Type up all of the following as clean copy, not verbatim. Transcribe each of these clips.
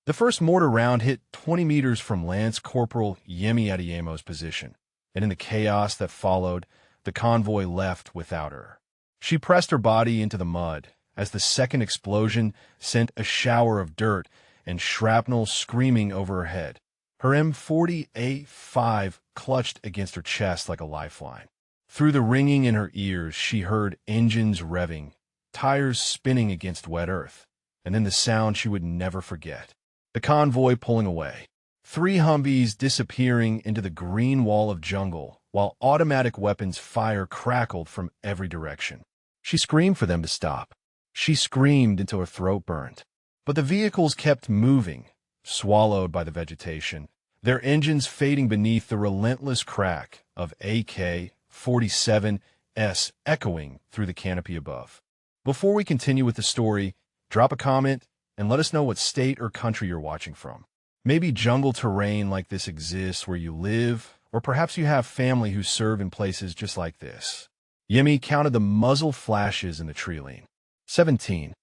The first mortar round hit 20 meters from Lance Corporal Yemi Adeyemo's position, and in the chaos that followed, the convoy left without her. She pressed her body into the mud as the second explosion sent a shower of dirt and shrapnel screaming over her head. Her M40 A5 clutched against her chest like a lifeline. Through the ringing in her ears, she heard engines revving, tires spinning against wet earth, and then the sound she would never forget. The convoy pulling away. 3 Humvees disappearing into the green wall of jungle, while automatic weapons fire crackled from every direction. She screamed for them to stop. She screamed until her throat burned. But the vehicles kept moving, swallowed by the vegetation, their engines fading beneath the relentless crack of AK-47s echoing through the canopy above. Before we continue with the story, drop a comment and let us know what state or country you're watching from. Maybe jungle terrain like this exists where you live, or perhaps you have family who serve in places just like this. Yemi counted the muzzle flashes in the tree line. 17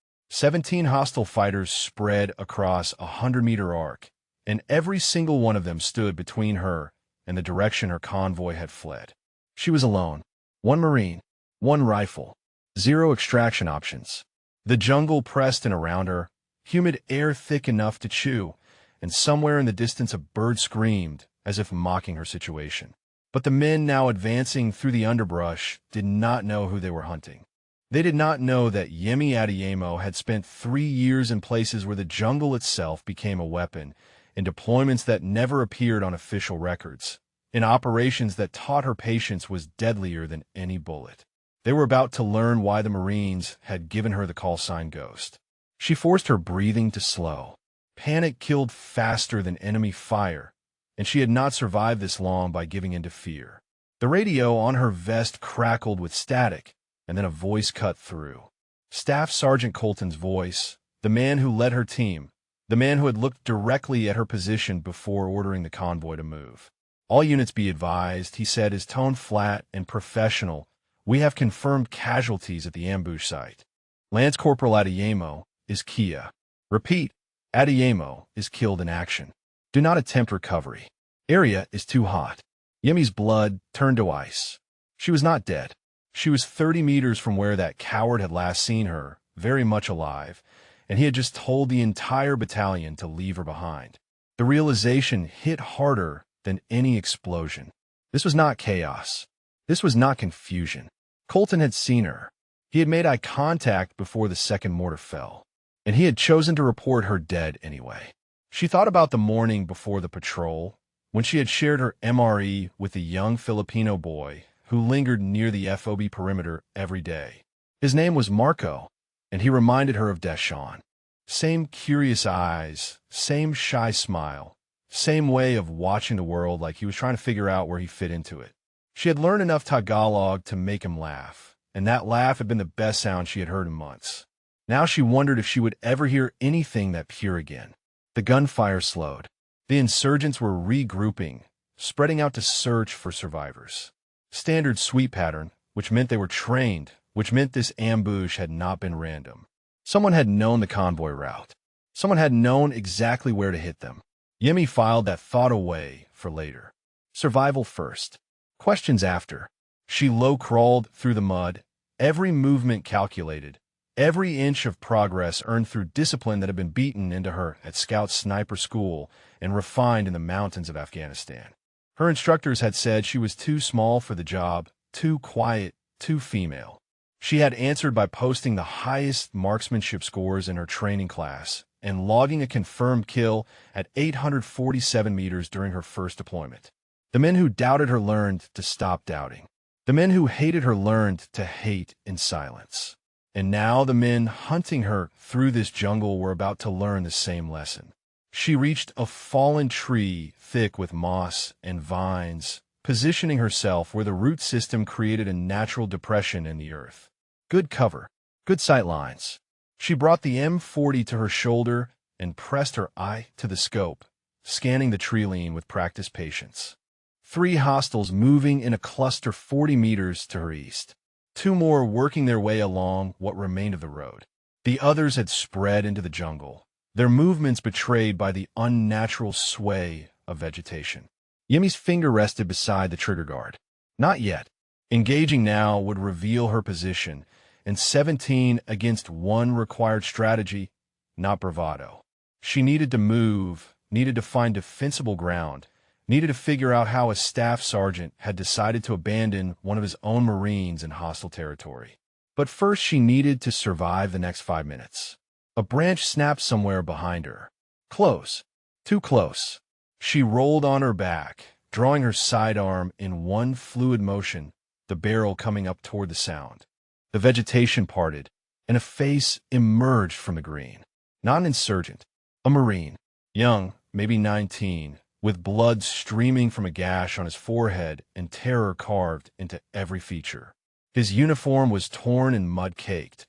hostile fighters spread across a 100-meter arc, and every single one of them stood between her and the direction her convoy had fled. She was alone. 1 Marine, 1 rifle, 0 extraction options. The jungle pressed in around her, humid air thick enough to chew, and somewhere in the distance a bird screamed, as if mocking her situation. But the men now advancing through the underbrush did not know who they were hunting. They did not know that Yemi Adeyemo had spent 3 years in places where the jungle itself became a weapon, in deployments that never appeared on official records, in operations that taught her patience was deadlier than any bullet. They were about to learn why the Marines had given her the call sign Ghost. She forced her breathing to slow. Panic killed faster than enemy fire, and she had not survived this long by giving in to fear. The radio on her vest crackled with static, and then a voice cut through. Staff Sergeant Colton's voice, the man who led her team, the man who had looked directly at her position before ordering the convoy to move. "All units be advised," he said, his tone flat and professional. "We have confirmed casualties at the ambush site. Lance Corporal Adeyemo is Kia. Repeat, Adeyemo is killed in action. Do not attempt recovery. Area is too hot." Yemi's blood turned to ice. She was not dead. She was 30 meters from where that coward had last seen her, very much alive, and he had just told the entire battalion to leave her behind. The realization hit harder than any explosion. This was not chaos. This was not confusion. Colton had seen her. He had made eye contact before the second mortar fell, and he had chosen to report her dead anyway. She thought about the morning before the patrol, when she had shared her MRE with a young Filipino boy who lingered near the FOB perimeter every day. His name was Marco, and he reminded her of Deshawn. Same curious eyes, same shy smile, same way of watching the world like he was trying to figure out where he fit into it. She had learned enough Tagalog to make him laugh, and that laugh had been the best sound she had heard in months. Now she wondered if she would ever hear anything that pure again. The gunfire slowed. The insurgents were regrouping, spreading out to search for survivors. Standard sweep pattern, which meant they were trained, which meant this ambush had not been random. Someone had known the convoy route. Someone had known exactly where to hit them. Yemi filed that thought away for later. Survival first. Questions after. She low-crawled through the mud, every movement calculated, every inch of progress earned through discipline that had been beaten into her at Scout Sniper School and refined in the mountains of Afghanistan. Her instructors had said she was too small for the job, too quiet, too female. She had answered by posting the highest marksmanship scores in her training class and logging a confirmed kill at 847 meters during her first deployment. The men who doubted her learned to stop doubting. The men who hated her learned to hate in silence. And now the men hunting her through this jungle were about to learn the same lesson. She reached a fallen tree thick with moss and vines, positioning herself where the root system created a natural depression in the earth. Good cover, good sight lines. She brought the M40 to her shoulder and pressed her eye to the scope, scanning the tree line with practiced patience. 3 hostiles moving in a cluster 40 meters to her east. 2 more working their way along what remained of the road. The others had spread into the jungle, their movements betrayed by the unnatural sway of vegetation. Yemi's finger rested beside the trigger guard. Not yet. Engaging now would reveal her position, and 17 against 1 required strategy, not bravado. She needed to move, needed to find defensible ground, needed to figure out how a staff sergeant had decided to abandon one of his own Marines in hostile territory. But first she needed to survive the next 5 minutes. A branch snapped somewhere behind her. Close. Too close. She rolled on her back, drawing her sidearm in one fluid motion, the barrel coming up toward the sound. The vegetation parted, and a face emerged from the green. Not an insurgent, a Marine, young, maybe 19, with blood streaming from a gash on his forehead and terror carved into every feature. His uniform was torn and mud-caked,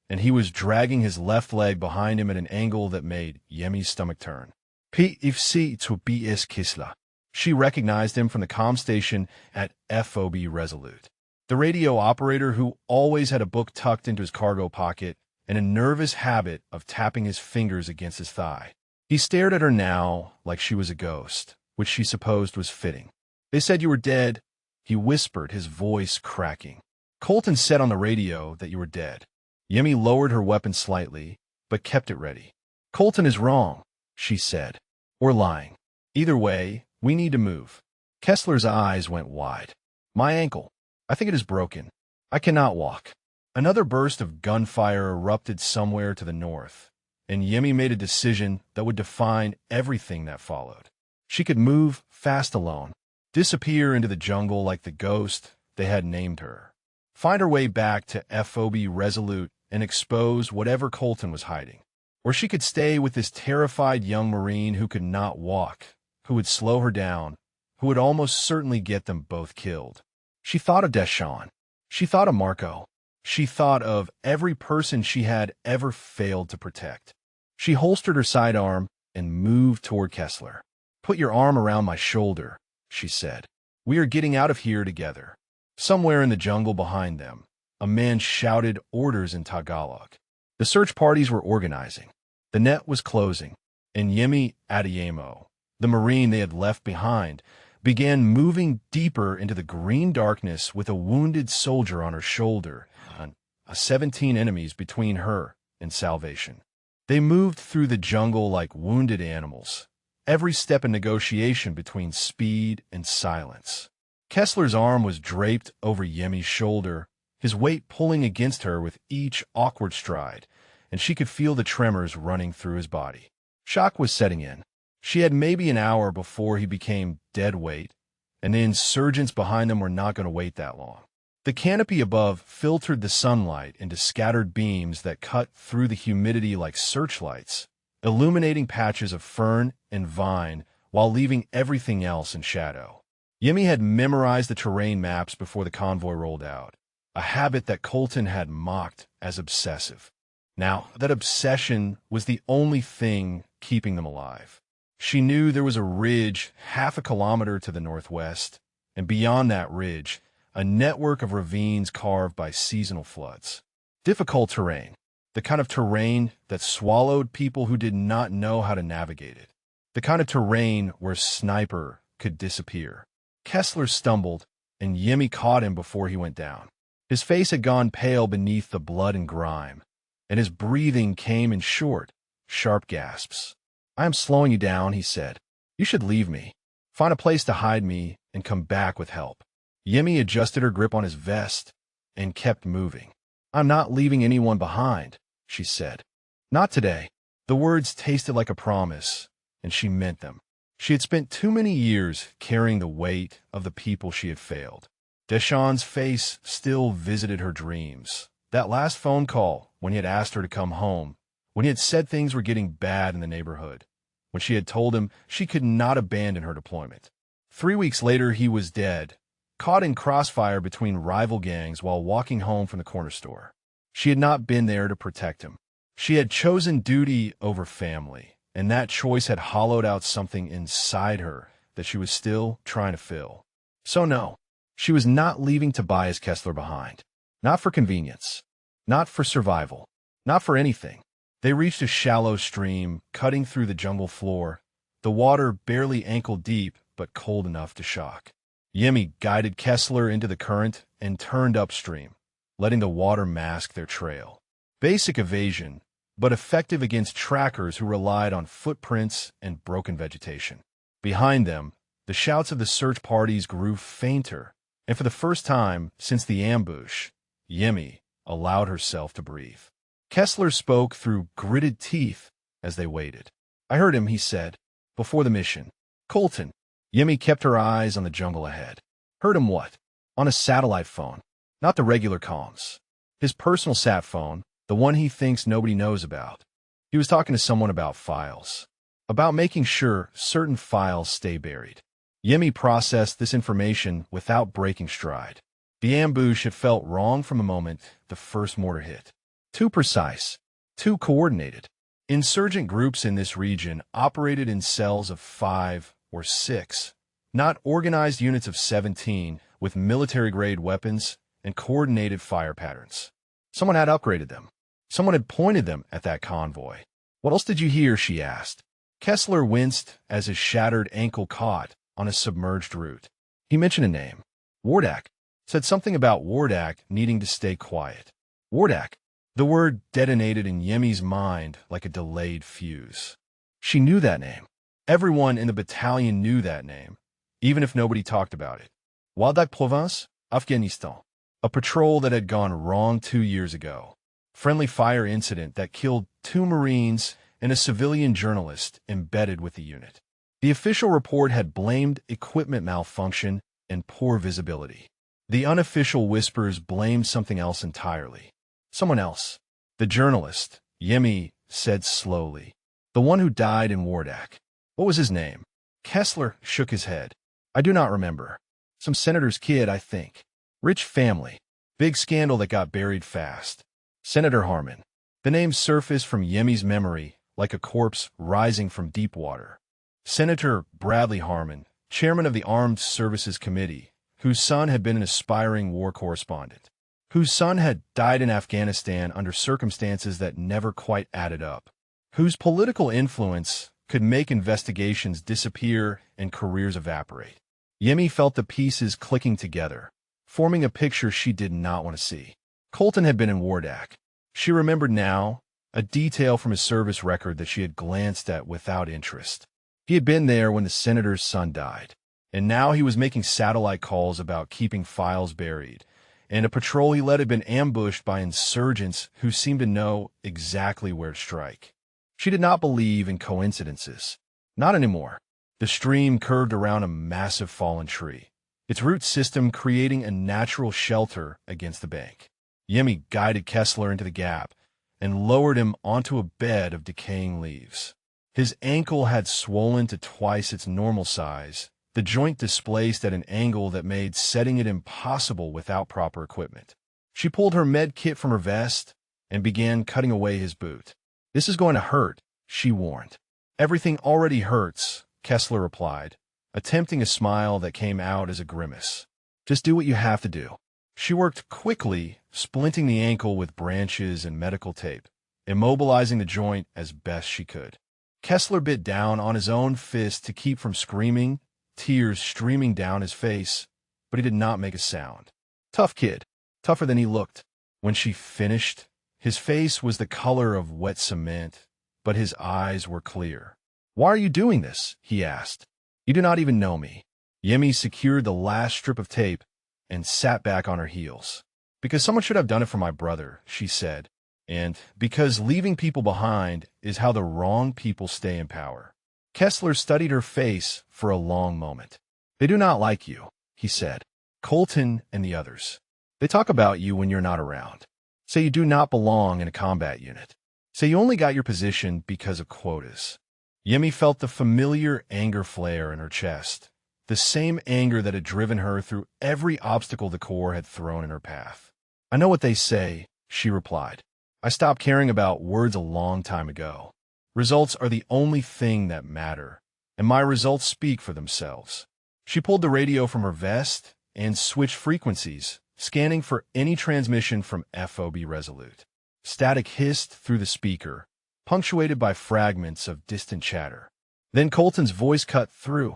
and he was dragging his left leg behind him at an angle that made Yemi's stomach turn. PFC to BS Kisla. She recognized him from the comm station at FOB Resolute. The radio operator who always had a book tucked into his cargo pocket and a nervous habit of tapping his fingers against his thigh. He stared at her now like she was a ghost, which she supposed was fitting. "They said you were dead," he whispered, his voice cracking. "Colton said on the radio that you were dead." Yemi lowered her weapon slightly, but kept it ready. "Colton is wrong," she said. "Or lying. Either way, we need to move." Kessler's eyes went wide. "My ankle. I think it is broken. I cannot walk." Another burst of gunfire erupted somewhere to the north, and Yemi made a decision that would define everything that followed. She could move fast alone, disappear into the jungle like the ghost they had named her, find her way back to FOB Resolute and expose whatever Colton was hiding. Or she could stay with this terrified young Marine who could not walk, who would slow her down, who would almost certainly get them both killed. She thought of Deshawn. She thought of Marco. She thought of every person she had ever failed to protect. She holstered her sidearm and moved toward Kessler. "Put your arm around my shoulder," she said. "We are getting out of here together." Somewhere in the jungle behind them, a man shouted orders in Tagalog. The search parties were organizing. The net was closing, and Yemi Adeyemo, the Marine they had left behind, began moving deeper into the green darkness with a wounded soldier on her shoulder and 17 enemies between her and salvation. They moved through the jungle like wounded animals, every step a negotiation between speed and silence. Kessler's arm was draped over Yemi's shoulder, his weight pulling against her with each awkward stride, and she could feel the tremors running through his body. Shock was setting in. She had maybe an hour before he became dead weight, and the insurgents behind them were not going to wait that long. The canopy above filtered the sunlight into scattered beams that cut through the humidity like searchlights, illuminating patches of fern and vine while leaving everything else in shadow. Yemi had memorized the terrain maps before the convoy rolled out, a habit that Colton had mocked as obsessive. Now, that obsession was the only thing keeping them alive. She knew there was a ridge half a kilometer to the northwest, and beyond that ridge, a network of ravines carved by seasonal floods. Difficult terrain, the kind of terrain that swallowed people who did not know how to navigate it. The kind of terrain where a sniper could disappear. Kessler stumbled, and Yemi caught him before he went down. His face had gone pale beneath the blood and grime, and his breathing came in short, sharp gasps. "I am slowing you down," he said. "You should leave me. Find a place to hide me and come back with help." Yemi adjusted her grip on his vest and kept moving. "I'm not leaving anyone behind," she said. "Not today." The words tasted like a promise, and she meant them. She had spent too many years carrying the weight of the people she had failed. Deshawn's face still visited her dreams. That last phone call, when he had asked her to come home, when he had said things were getting bad in the neighborhood, when she had told him she could not abandon her deployment. 3 weeks later, he was dead, caught in crossfire between rival gangs while walking home from the corner store. She had not been there to protect him. She had chosen duty over family, and that choice had hollowed out something inside her that she was still trying to fill. So no, she was not leaving Tobias Kessler behind. Not for convenience. Not for survival. Not for anything. They reached a shallow stream, cutting through the jungle floor, the water barely ankle-deep but cold enough to shock. Yemi guided Kessler into the current and turned upstream, letting the water mask their trail. Basic evasion, but effective against trackers who relied on footprints and broken vegetation. Behind them, the shouts of the search parties grew fainter, and for the first time since the ambush, Yemi allowed herself to breathe. Kessler spoke through gritted teeth as they waited. "I heard him," he said, "before the mission. Colton." Yemi kept her eyes on the jungle ahead. "Heard him what?" "On a satellite phone. Not the regular comms. His personal sat phone, the one he thinks nobody knows about. He was talking to someone about files. About making sure certain files stay buried." Yemi processed this information without breaking stride. The ambush had felt wrong from the moment the first mortar hit. Too precise, too coordinated. Insurgent groups in this region operated in cells of 5 or 6, not organized units of 17 with military-grade weapons and coordinated fire patterns. Someone had upgraded them. Someone had pointed them at that convoy. "What else did you hear?" she asked. Kessler winced as his shattered ankle caught on a submerged root. He mentioned a name. Wardak. Said something about Wardak needing to stay quiet. Wardak. The word detonated in Yemi's mind like a delayed fuse. She knew that name. Everyone in the battalion knew that name, even if nobody talked about it. Wardak Province, Afghanistan. A patrol that had gone wrong 2 years ago. Friendly fire incident that killed 2 Marines and a civilian journalist embedded with the unit. The official report had blamed equipment malfunction and poor visibility. The unofficial whispers blamed something else entirely. Someone else. The journalist, Yemi said slowly. The one who died in Wardak. What was his name? Kessler shook his head. I do not remember. Some senator's kid, I think. Rich family. Big scandal that got buried fast. Senator Harmon. The name surfaced from Yemi's memory like a corpse rising from deep water. Senator Bradley Harmon, chairman of the Armed Services Committee, whose son had been an aspiring war correspondent, whose son had died in Afghanistan under circumstances that never quite added up, whose political influence could make investigations disappear and careers evaporate. Yemi felt the pieces clicking together, forming a picture she did not want to see. Colton had been in Wardak. She remembered now, a detail from his service record that she had glanced at without interest. He had been there when the senator's son died, and now he was making satellite calls about keeping files buried, and a patrol he led had been ambushed by insurgents who seemed to know exactly where to strike. She did not believe in coincidences. Not anymore. The stream curved around a massive fallen tree, its root system creating a natural shelter against the bank. Yemi guided Kessler into the gap and lowered him onto a bed of decaying leaves. His ankle had swollen to twice its normal size, the joint displaced at an angle that made setting it impossible without proper equipment. She pulled her med kit from her vest and began cutting away his boot. "This is going to hurt," she warned. "Everything already hurts," Kessler replied, attempting a smile that came out as a grimace. "Just do what you have to do." She worked quickly, splinting the ankle with branches and medical tape, immobilizing the joint as best she could. Kessler bit down on his own fist to keep from screaming, tears streaming down his face, but he did not make a sound. Tough kid, tougher than he looked. When she finished, his face was the color of wet cement, but his eyes were clear. "Why are you doing this?" he asked. "You do not even know me." Yemi secured the last strip of tape and sat back on her heels. "Because someone should have done it for my brother," she said, "and because leaving people behind is how the wrong people stay in power." Kessler studied her face for a long moment. "They do not like you," he said. "Colton and the others. They talk about you when you're not around. Say you do not belong in a combat unit. Say you only got your position because of quotas." Yemi felt the familiar anger flare in her chest, the same anger that had driven her through every obstacle the Corps had thrown in her path. "I know what they say," she replied. "I stopped caring about words a long time ago. Results are the only thing that matter, and my results speak for themselves." She pulled the radio from her vest and switched frequencies, scanning for any transmission from FOB Resolute. Static hissed through the speaker, punctuated by fragments of distant chatter. Then Colton's voice cut through,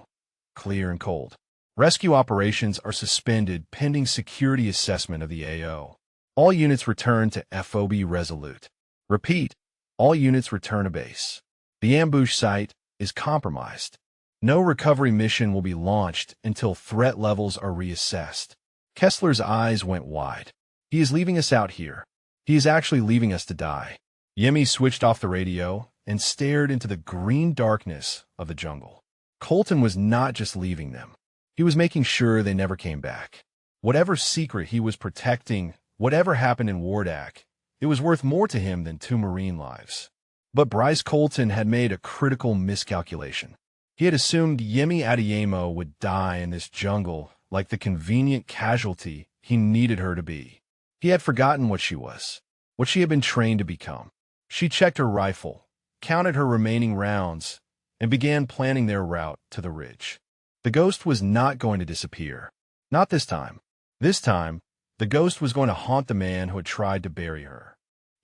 clear and cold. Rescue operations are suspended pending security assessment of the AO. All units return to FOB Resolute. Repeat, all units return to base. The ambush site is compromised. No recovery mission will be launched until threat levels are reassessed. Kessler's eyes went wide. He is leaving us out here. He is actually leaving us to die. Yemi switched off the radio and stared into the green darkness of the jungle. Colton was not just leaving them. He was making sure they never came back. Whatever secret he was protecting, whatever happened in Wardak, it was worth more to him than 2 Marine lives. But Bryce Colton had made a critical miscalculation. He had assumed Yemi Adeyemo would die in this jungle like the convenient casualty he needed her to be. He had forgotten what she was, what she had been trained to become. She checked her rifle, counted her remaining rounds, and began planning their route to the ridge. The ghost was not going to disappear. Not this time. This time, the ghost was going to haunt the man who had tried to bury her.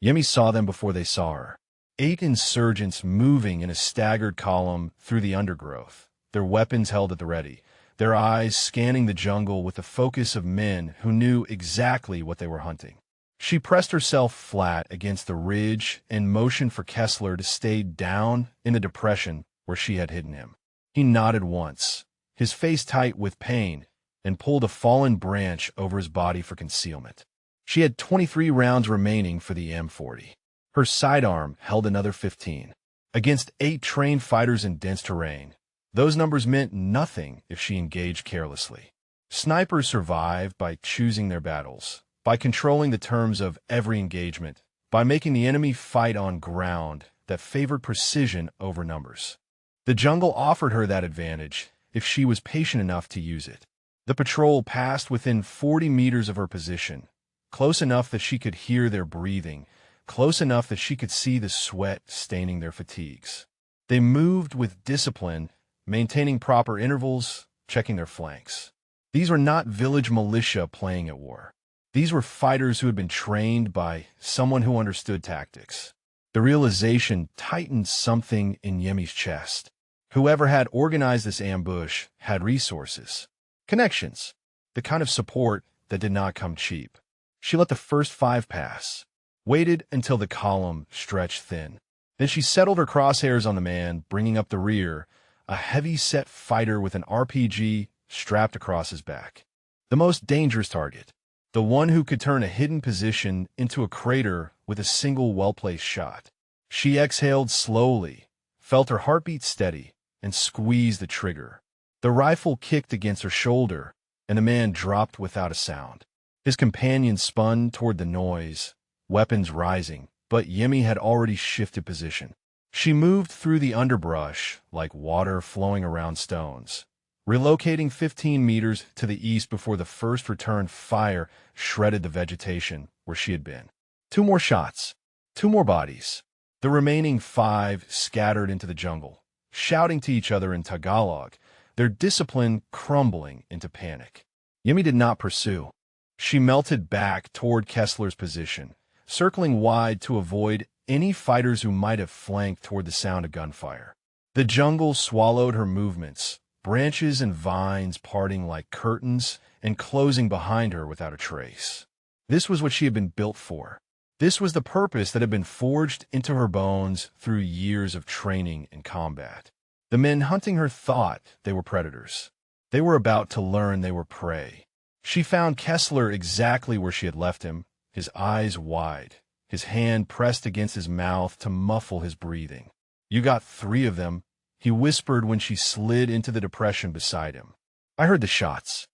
Yemi saw them before they saw her. 8 insurgents moving in a staggered column through the undergrowth, their weapons held at the ready, their eyes scanning the jungle with the focus of men who knew exactly what they were hunting. She pressed herself flat against the ridge and motioned for Kessler to stay down in the depression where she had hidden him. He nodded once, his face tight with pain, and pulled a fallen branch over his body for concealment. She had 23 rounds remaining for the M40. Her sidearm held another 15. Against 8 trained fighters in dense terrain, those numbers meant nothing if she engaged carelessly. Snipers survive by choosing their battles, by controlling the terms of every engagement, by making the enemy fight on ground that favored precision over numbers. The jungle offered her that advantage if she was patient enough to use it. The patrol passed within 40 meters of her position, close enough that she could hear their breathing, close enough that she could see the sweat staining their fatigues. They moved with discipline, maintaining proper intervals, checking their flanks. These were not village militia playing at war. These were fighters who had been trained by someone who understood tactics. The realization tightened something in Yemi's chest. Whoever had organized this ambush had resources, connections, the kind of support that did not come cheap. She let the first 5 pass, waited until the column stretched thin. Then she settled her crosshairs on the man, bringing up the rear, a heavy-set fighter with an RPG strapped across his back. The most dangerous target, the one who could turn a hidden position into a crater with a single well-placed shot. She exhaled slowly, felt her heartbeat steady, and squeezed the trigger. The rifle kicked against her shoulder, and the man dropped without a sound. His companion spun toward the noise, weapons rising, but Yemi had already shifted position. She moved through the underbrush like water flowing around stones, relocating 15 meters to the east before the first return fire shredded the vegetation where she had been. 2 more shots, 2 more bodies. The remaining 5 scattered into the jungle, shouting to each other in Tagalog, their discipline crumbling into panic. Yemi did not pursue. She melted back toward Kessler's position, circling wide to avoid any fighters who might have flanked toward the sound of gunfire. The jungle swallowed her movements, branches and vines parting like curtains and closing behind her without a trace. This was what she had been built for. This was the purpose that had been forged into her bones through years of training and combat. The men hunting her thought they were predators. They were about to learn they were prey. She found Kessler exactly where she had left him, his eyes wide, his hand pressed against his mouth to muffle his breathing. "You got 3 of them," he whispered when she slid into the depression beside him. "I heard the shots.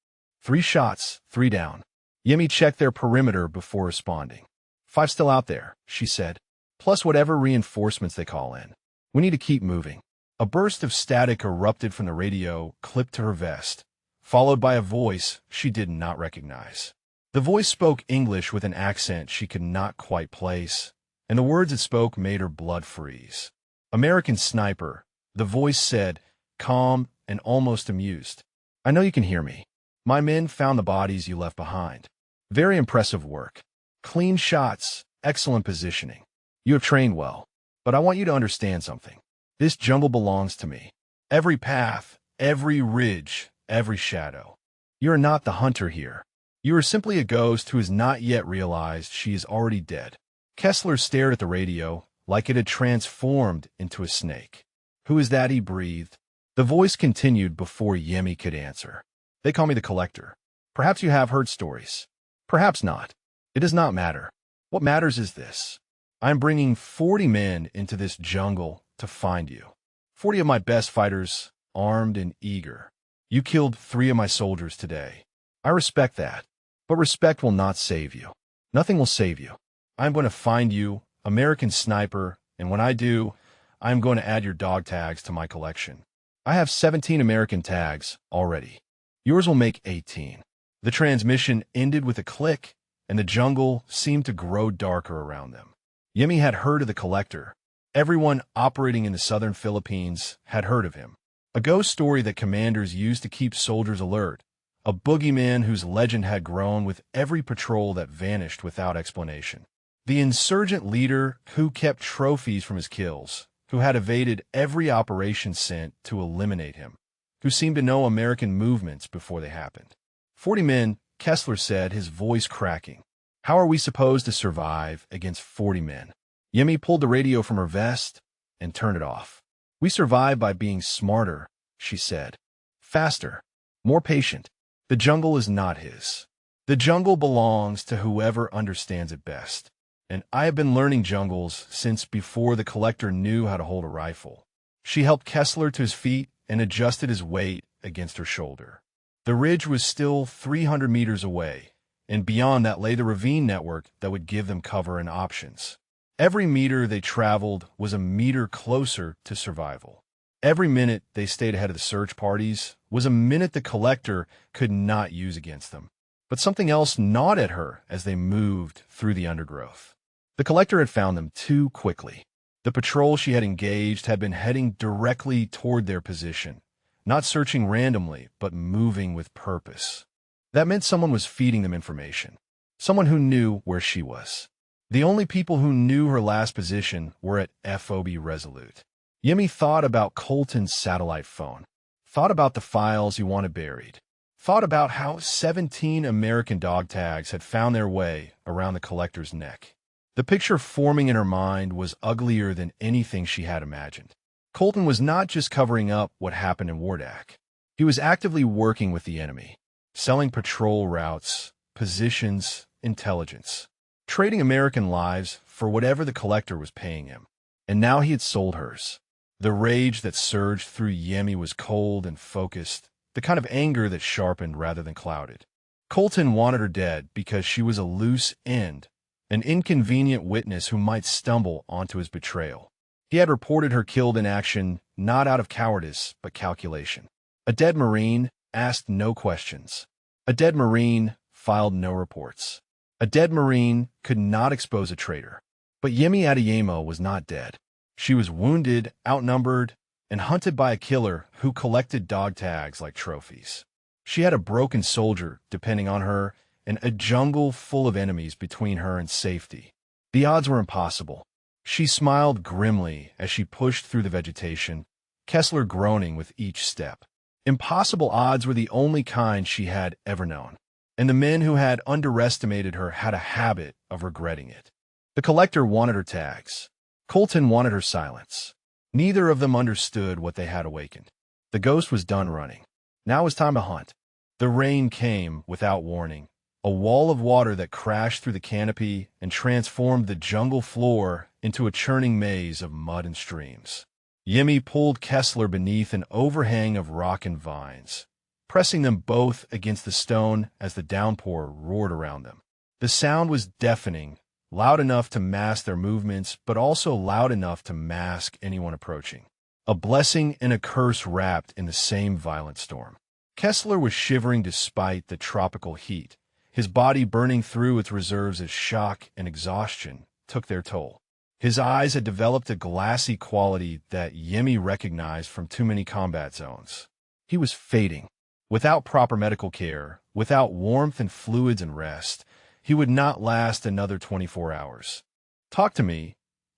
3 shots, 3 down." Yemi checked their perimeter before responding. 5 still out there, she said, plus whatever reinforcements they call in. We need to keep moving. A burst of static erupted from the radio, clipped to her vest, followed by a voice she did not recognize. The voice spoke English with an accent she could not quite place, and the words it spoke made her blood freeze. "American sniper," the voice said, calm and almost amused. "I know you can hear me. My men found the bodies you left behind. Very impressive work. Clean shots, excellent positioning. You have trained well. But I want you to understand something. This jungle belongs to me. Every path, every ridge, every shadow. You are not the hunter here. You are simply a ghost who has not yet realized she is already dead. Kessler stared at the radio like it had transformed into a snake. Who is that? He breathed. The voice continued before Yemi could answer. They call me the Collector. Perhaps you have heard stories. Perhaps not. It does not matter. What matters is this. I am bringing 40 men into this jungle to find you. 40 of my best fighters, armed and eager. You killed 3 of my soldiers today. I respect that. But respect will not save you. Nothing will save you. I am going to find you, American Sniper, and when I do, I am going to add your dog tags to my collection. I have 17 American tags already. Yours will make 18. The transmission ended with a click, and the jungle seemed to grow darker around them. Yemi had heard of the Collector. Everyone operating in the southern Philippines had heard of him. A ghost story that commanders used to keep soldiers alert. A boogeyman whose legend had grown with every patrol that vanished without explanation. The insurgent leader who kept trophies from his kills, who had evaded every operation sent to eliminate him, who seemed to know American movements before they happened. 40 men, Kessler said, his voice cracking. How are we supposed to survive against 40 men? Yemi pulled the radio from her vest and turned it off. We survive by being smarter, she said. Faster, more patient. The jungle is not his. The jungle belongs to whoever understands it best. And I have been learning jungles since before the Collector knew how to hold a rifle. She helped Kessler to his feet and adjusted his weight against her shoulder. The ridge was still 300 meters away, and beyond that lay the ravine network that would give them cover and options. Every meter they traveled was a meter closer to survival. Every minute they stayed ahead of the search parties was a minute the Collector could not use against them. But something else gnawed at her as they moved through the undergrowth. The Collector had found them too quickly. The patrol she had engaged had been heading directly toward their position, not searching randomly, but moving with purpose. That meant someone was feeding them information, someone who knew where she was. The only people who knew her last position were at FOB Resolute. Yemi thought about Colton's satellite phone, thought about the files he wanted buried, thought about how 17 American dog tags had found their way around the Collector's neck. The picture forming in her mind was uglier than anything she had imagined. Colton was not just covering up what happened in Wardak. He was actively working with the enemy, selling patrol routes, positions, intelligence, trading American lives for whatever the Collector was paying him. And now he had sold hers. The rage that surged through Yemi was cold and focused, the kind of anger that sharpened rather than clouded. Colton wanted her dead because she was a loose end, an inconvenient witness who might stumble onto his betrayal. He had reported her killed in action, not out of cowardice, but calculation. A dead Marine asked no questions. A dead Marine filed no reports. A dead Marine could not expose a traitor. But Yemi Adeyemo was not dead. She was wounded, outnumbered, and hunted by a killer who collected dog tags like trophies. She had a broken soldier depending on her and a jungle full of enemies between her and safety. The odds were impossible. She smiled grimly as she pushed through the vegetation, Kessler groaning with each step. Impossible odds were the only kind she had ever known, and the men who had underestimated her had a habit of regretting it. The Collector wanted her tags. Colton wanted her silence. Neither of them understood what they had awakened. The ghost was done running. Now it was time to hunt. The rain came without warning, a wall of water that crashed through the canopy and transformed the jungle floor into a churning maze of mud and streams. Yemi pulled Kessler beneath an overhang of rock and vines, pressing them both against the stone as the downpour roared around them. The sound was deafening, loud enough to mask their movements, but also loud enough to mask anyone approaching. A blessing and a curse wrapped in the same violent storm. Kessler was shivering despite the tropical heat, his body burning through its reserves as shock and exhaustion took their toll. His eyes had developed a glassy quality that Yemi recognized from too many combat zones. He was fading. Without proper medical care, without warmth and fluids and rest, he would not last another 24 hours. Talk to me,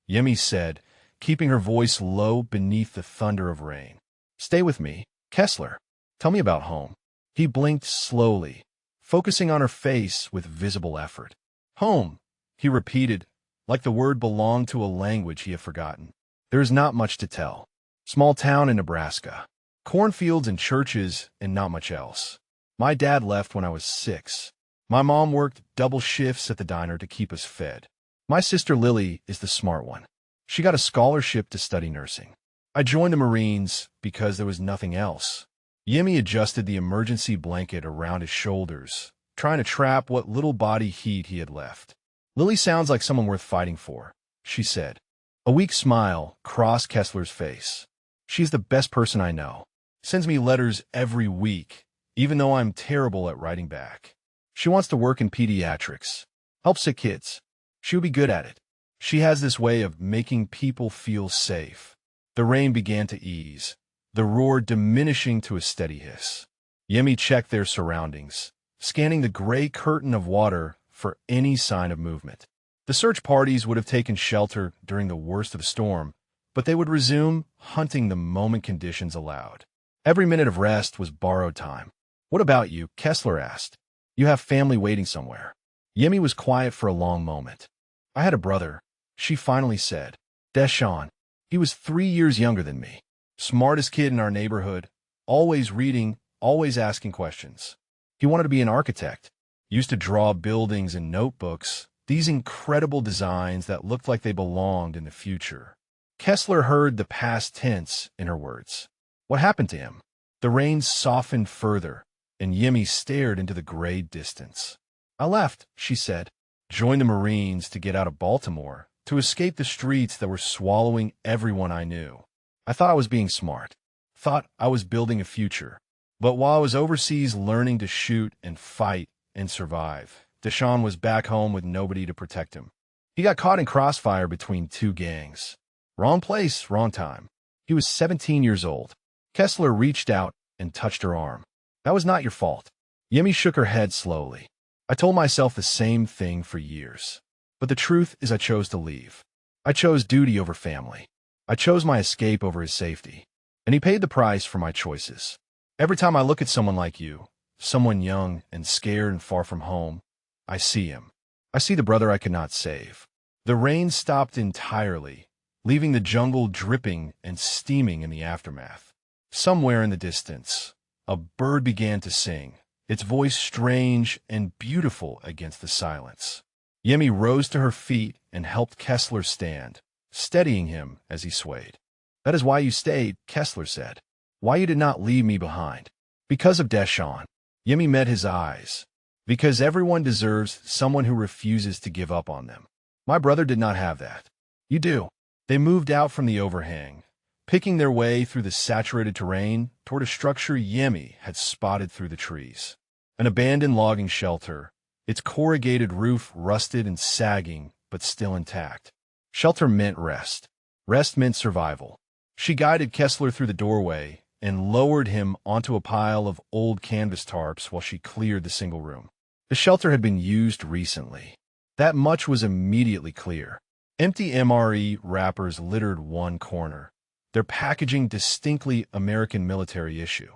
Yemi said, keeping her voice low beneath the thunder of rain. "Stay with me, Kessler. Tell me about home." He blinked slowly, focusing on her face with visible effort. "Home," he repeated, like the word belonged to a language he had forgotten. "There is not much to tell. Small town in Nebraska. Cornfields and churches and not much else. My dad left when I was 6. My mom worked double shifts at the diner to keep us fed. My sister Lily is the smart one. She got a scholarship to study nursing. I joined the Marines because there was nothing else." Yemi adjusted the emergency blanket around his shoulders, trying to trap what little body heat he had left. "Lily sounds like someone worth fighting for," she said. A weak smile crossed Kessler's face. "She's the best person I know. Sends me letters every week, even though I'm terrible at writing back. She wants to work in pediatrics, help sick kids. She would be good at it. She has this way of making people feel safe." The rain began to ease, the roar diminishing to a steady hiss. Yemi checked their surroundings, scanning the gray curtain of water for any sign of movement. The search parties would have taken shelter during the worst of the storm, but they would resume hunting the moment conditions allowed. Every minute of rest was borrowed time. "What about you?" Kessler asked. "You have family waiting somewhere." Yemi was quiet for a long moment. "I had a brother," she finally said. "Deshaun. He was 3 years younger than me. Smartest kid in our neighborhood, always reading, always asking questions. He wanted to be an architect. Used to draw buildings in notebooks, these incredible designs that looked like they belonged in the future." Kessler heard the past tense in her words. "What happened to him?" The rain softened further, and Yemi stared into the gray distance. "I left," she said. "Joined the Marines to get out of Baltimore, to escape the streets that were swallowing everyone I knew. I thought I was being smart, thought I was building a future. But while I was overseas learning to shoot and fight and survive, Deshaun was back home with nobody to protect him. He got caught in crossfire between 2 gangs. Wrong place, wrong time. He was 17 years old." Kessler reached out and touched her arm. "That was not your fault." Yemi shook her head slowly. "I told myself the same thing for years. But the truth is I chose to leave. I chose duty over family. I chose my escape over his safety. And he paid the price for my choices. Every time I look at someone like you, someone young and scared and far from home, I see him. I see the brother I could not save." The rain stopped entirely, leaving the jungle dripping and steaming in the aftermath. Somewhere in the distance, a bird began to sing, its voice strange and beautiful against the silence. Yemi rose to her feet and helped Kessler stand, steadying him as he swayed. "That is why you stayed," Kessler said. "Why you did not leave me behind." "Because of Deshaun." Yemi met his eyes. "Because everyone deserves someone who refuses to give up on them. My brother did not have that. You do." They moved out from the overhang, picking their way through the saturated terrain toward a structure Yemi had spotted through the trees. An abandoned logging shelter, its corrugated roof rusted and sagging, but still intact. Shelter meant rest. Rest meant survival. She guided Kessler through the doorway and lowered him onto a pile of old canvas tarps while she cleared the single room. The shelter had been used recently. That much was immediately clear. Empty MRE wrappers littered one corner, their packaging distinctly American military issue.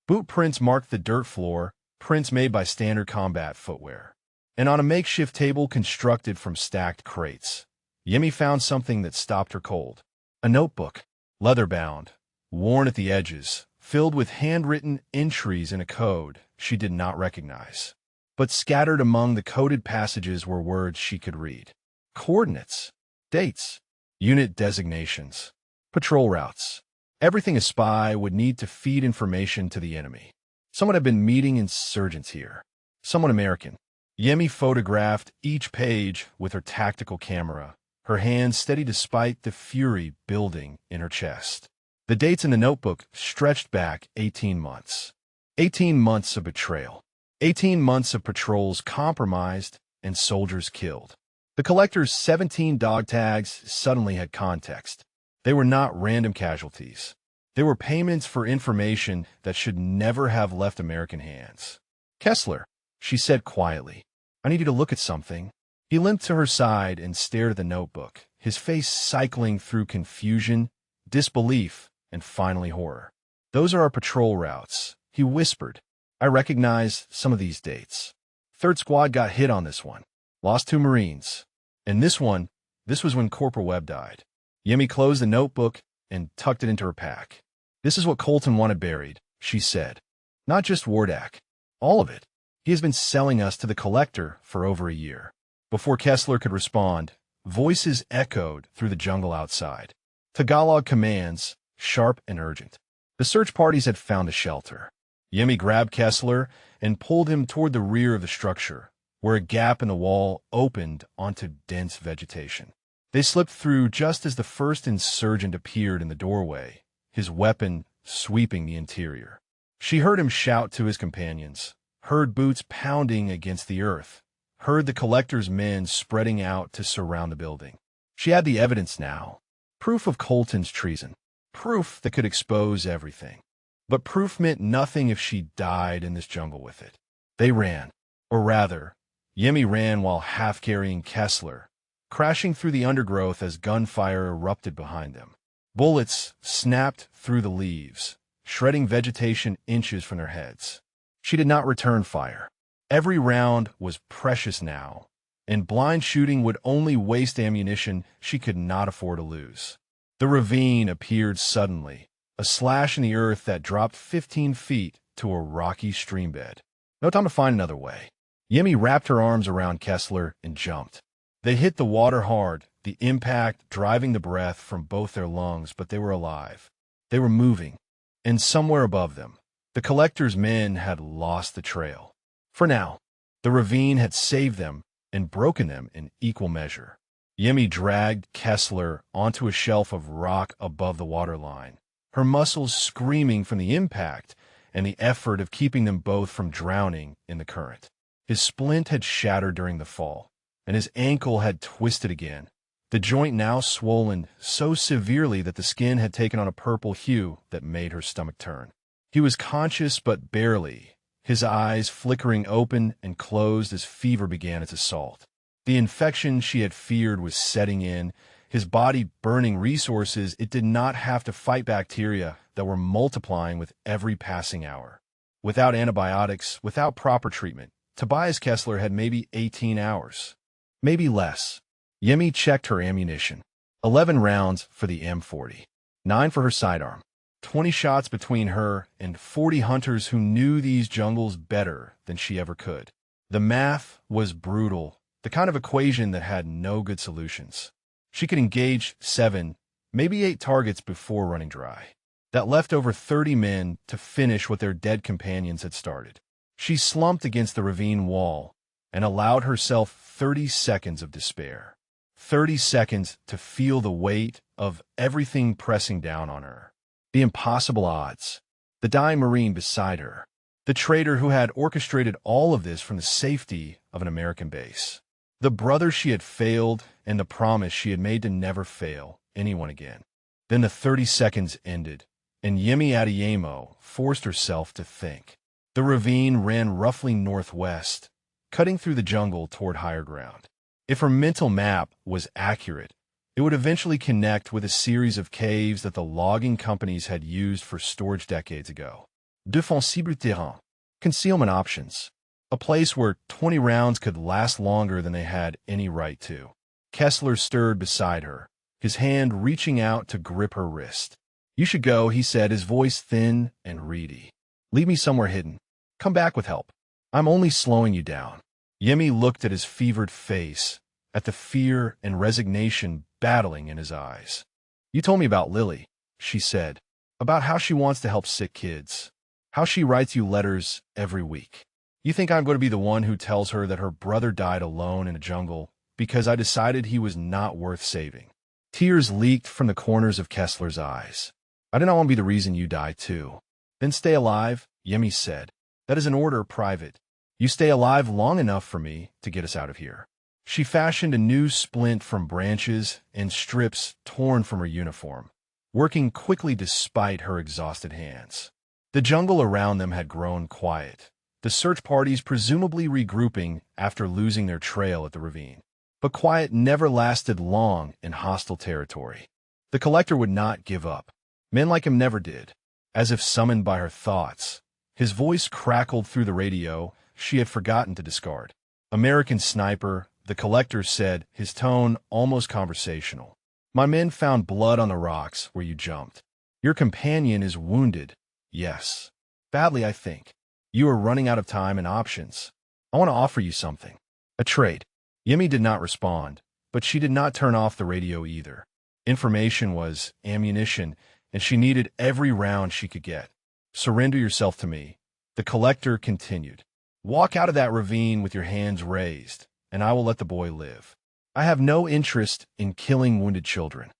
Boot prints marked the dirt floor, prints made by standard combat footwear. And on a makeshift table constructed from stacked crates, Yemi found something that stopped her cold. A notebook, leather-bound, worn at the edges, filled with handwritten entries in a code she did not recognize. But scattered among the coded passages were words she could read. Coordinates, dates, unit designations, patrol routes. Everything a spy would need to feed information to the enemy. Someone had been meeting insurgents here. Someone American. Yemi photographed each page with her tactical camera, her hands steady despite the fury building in her chest. The dates in the notebook stretched back 18 months. 18 months of betrayal. 18 months of patrols compromised and soldiers killed. The collector's 17 dog tags suddenly had context. They were not random casualties. They were payments for information that should never have left American hands. "Kessler," she said quietly, "I need you to look at something." He limped to her side and stared at the notebook, his face cycling through confusion, disbelief, and finally horror. "Those are our patrol routes," he whispered. "I recognize some of these dates. 3rd Squad got hit on this one. Lost 2 Marines. And this was when Corporal Webb died." Yemi closed the notebook and tucked it into her pack. "This is what Colton wanted buried," she said. "Not just Wardak. All of it. He has been selling us to the collector for over a year." Before Kessler could respond, voices echoed through the jungle outside. Tagalog commands, sharp and urgent. The search parties had found a shelter. Yemi grabbed Kessler and pulled him toward the rear of the structure, where a gap in the wall opened onto dense vegetation. They slipped through just as the first insurgent appeared in the doorway, his weapon sweeping the interior. She heard him shout to his companions, heard boots pounding against the earth, heard the collector's men spreading out to surround the building. She had the evidence now. Proof of Colton's treason. Proof that could expose everything. But proof meant nothing if she died in this jungle with it. They ran. Or rather, Yemi ran while half-carrying Kessler, crashing through the undergrowth as gunfire erupted behind them. Bullets snapped through the leaves, shredding vegetation inches from their heads. She did not return fire. Every round was precious now, and blind shooting would only waste ammunition she could not afford to lose. The ravine appeared suddenly, a slash in the earth that dropped 15 feet to a rocky streambed. No time to find another way. Yemi wrapped her arms around Kessler and jumped. They hit the water hard, the impact driving the breath from both their lungs, but they were alive. They were moving, and somewhere above them, the collector's men had lost the trail. For now, the ravine had saved them and broken them in equal measure. Yemi dragged Kessler onto a shelf of rock above the waterline, her muscles screaming from the impact and the effort of keeping them both from drowning in the current. His splint had shattered during the fall, and his ankle had twisted again, the joint now swollen so severely that the skin had taken on a purple hue that made her stomach turn. He was conscious but barely, his eyes flickering open and closed as fever began its assault. The infection she had feared was setting in, his body burning resources it did not have to fight bacteria that were multiplying with every passing hour. Without antibiotics, without proper treatment, Tobias Kessler had maybe 18 hours. Maybe less. Yemi checked her ammunition. 11 rounds for the M40. 9 for her sidearm. 20 shots between her and 40 hunters who knew these jungles better than she ever could. The math was brutal, the kind of equation that had no good solutions. She could engage 7, maybe 8 targets before running dry. That left over 30 men to finish what their dead companions had started. She slumped against the ravine wall and allowed herself 30 seconds of despair. 30 seconds to feel the weight of everything pressing down on her. The impossible odds. The dying Marine beside her. The traitor who had orchestrated all of this from the safety of an American base. The brother she had failed and the promise she had made to never fail anyone again. Then the 30 seconds ended, and Yemi Adeyemo forced herself to think. The ravine ran roughly northwest, cutting through the jungle toward higher ground. If her mental map was accurate, it would eventually connect with a series of caves that the logging companies had used for storage decades ago. Défensible terrain, concealment options, a place where 20 rounds could last longer than they had any right to. Kessler stirred beside her, his hand reaching out to grip her wrist. "You should go," he said, his voice thin and reedy. "Leave me somewhere hidden. Come back with help. I'm only slowing you down." Yemi looked at his fevered face, at the fear and resignation battling in his eyes. "You told me about Lily," she said, "about how she wants to help sick kids, how she writes you letters every week. You think I'm going to be the one who tells her that her brother died alone in a jungle because I decided he was not worth saving?" Tears leaked from the corners of Kessler's eyes. "I do not want to be the reason you die too." "Then stay alive," Yemi said. "That is an order, private. You stay alive long enough for me to get us out of here." She fashioned a new splint from branches and strips torn from her uniform, working quickly despite her exhausted hands. The jungle around them had grown quiet, the search parties presumably regrouping after losing their trail at the ravine. But quiet never lasted long in hostile territory. The collector would not give up. Men like him never did. As if summoned by her thoughts, his voice crackled through the radio she had forgotten to discard. American sniper, the collector said, his tone almost conversational. My men found blood on the rocks where you jumped. Your companion is wounded. Yes. Badly, I think. You are running out of time and options. I want to offer you something. A trade. Yemi did not respond, but she did not turn off the radio either. Information was ammunition, and she needed every round she could get. Surrender yourself to me. The collector continued. Walk out of that ravine with your hands raised, and I will let the boy live. I have no interest in killing wounded children.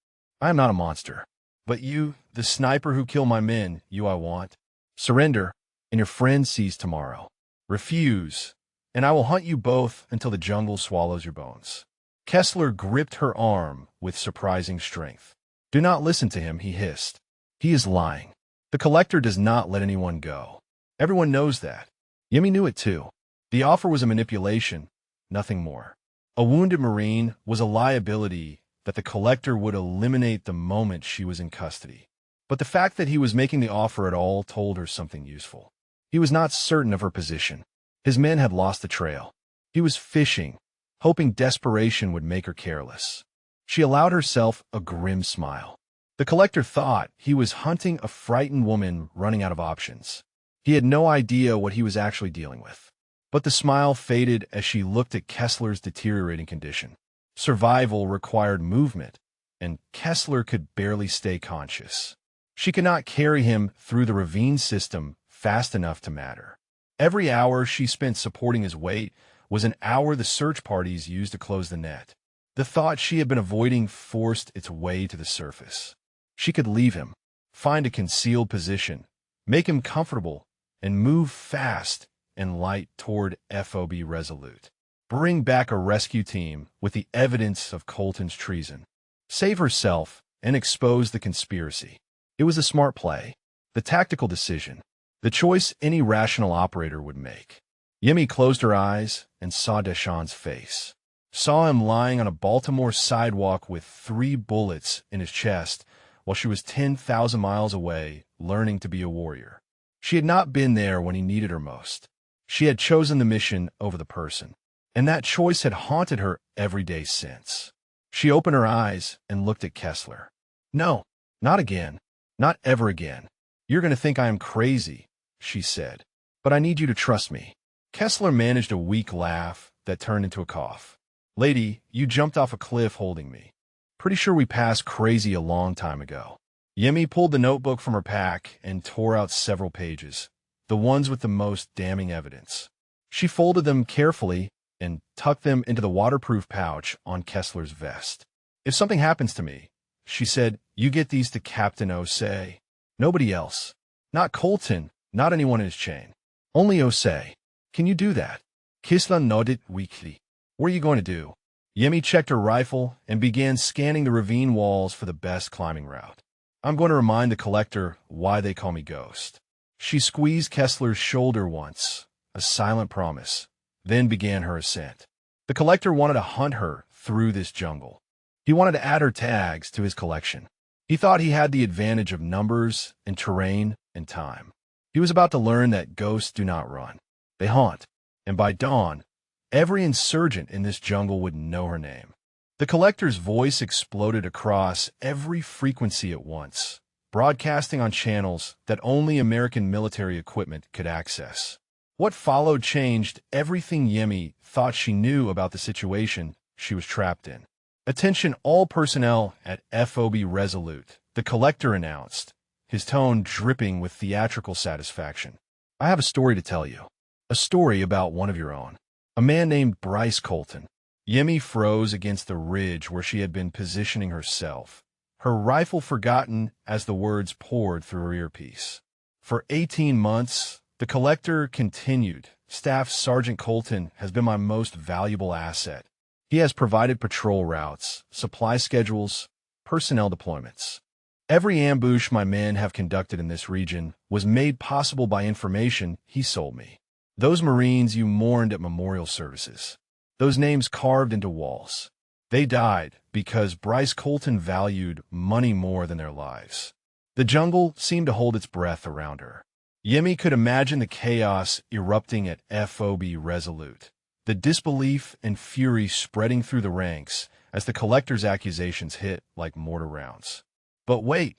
I am not a monster. But you, the sniper who killed my men, you I want. Surrender, and your friend sees tomorrow. Refuse, and I will hunt you both until the jungle swallows your bones. Kessler gripped her arm with surprising strength. Do not listen to him, he hissed. He is lying. The collector does not let anyone go. Everyone knows that. Yemi knew it too. The offer was a manipulation, nothing more. A wounded Marine was a liability that the collector would eliminate the moment she was in custody. But the fact that he was making the offer at all told her something useful. He was not certain of her position. His men had lost the trail. He was fishing, hoping desperation would make her careless. She allowed herself a grim smile. The collector thought he was hunting a frightened woman running out of options. He had no idea what he was actually dealing with. But the smile faded as she looked at Kessler's deteriorating condition. Survival required movement, and Kessler could barely stay conscious. She could not carry him through the ravine system fast enough to matter. Every hour she spent supporting his weight was an hour the search parties used to close the net. The thought she had been avoiding forced its way to the surface. She could leave him, find a concealed position, make him comfortable, and move fast and light toward FOB Resolute. Bring back a rescue team with the evidence of Colton's treason. Save herself and expose the conspiracy. It was a smart play, the tactical decision, the choice any rational operator would make. Yemi closed her eyes and saw Deshawn's face. Saw him lying on a Baltimore sidewalk with 3 bullets in his chest while she was 10,000 miles away learning to be a warrior. She had not been there when he needed her most. She had chosen the mission over the person, and that choice had haunted her every day since. She opened her eyes and looked at Kessler. No, not again. Not ever again. You're going to think I am crazy, she said. But I need you to trust me. Kessler managed a weak laugh that turned into a cough. Lady, you jumped off a cliff holding me. Pretty sure we passed crazy a long time ago. Yemi pulled the notebook from her pack and tore out several pages, the ones with the most damning evidence. She folded them carefully and tucked them into the waterproof pouch on Kessler's vest. If something happens to me, she said, you get these to Captain Osei. Nobody else. Not Colton, not anyone in his chain. Only Osei. Can you do that? Kisla nodded weakly. What are you going to do? Yemi checked her rifle and began scanning the ravine walls for the best climbing route. I'm going to remind the collector why they call me Ghost. She squeezed Kessler's shoulder once, a silent promise, then began her ascent. The collector wanted to hunt her through this jungle. He wanted to add her tags to his collection. He thought he had the advantage of numbers and terrain and time. He was about to learn that ghosts do not run. They haunt, and by dawn, every insurgent in this jungle would know her name. The collector's voice exploded across every frequency at once, broadcasting on channels that only American military equipment could access. What followed changed everything Yemi thought she knew about the situation she was trapped in. Attention all personnel at FOB Resolute, the collector announced, his tone dripping with theatrical satisfaction. I have a story to tell you. A story about one of your own. A man named Bryce Colton. Yemi froze against the ridge where she had been positioning herself, her rifle forgotten as the words poured through her earpiece. For 18 months, the collector continued, Staff Sergeant Colton has been my most valuable asset. He has provided patrol routes, supply schedules, personnel deployments. Every ambush my men have conducted in this region was made possible by information he sold me. Those Marines you mourned at memorial services. those names carved into walls. They died because Bryce Colton valued money more than their lives. The jungle seemed to hold its breath around her. Yemi could imagine the chaos erupting at FOB Resolute, the disbelief and fury spreading through the ranks as the collector's accusations hit like mortar rounds. But wait,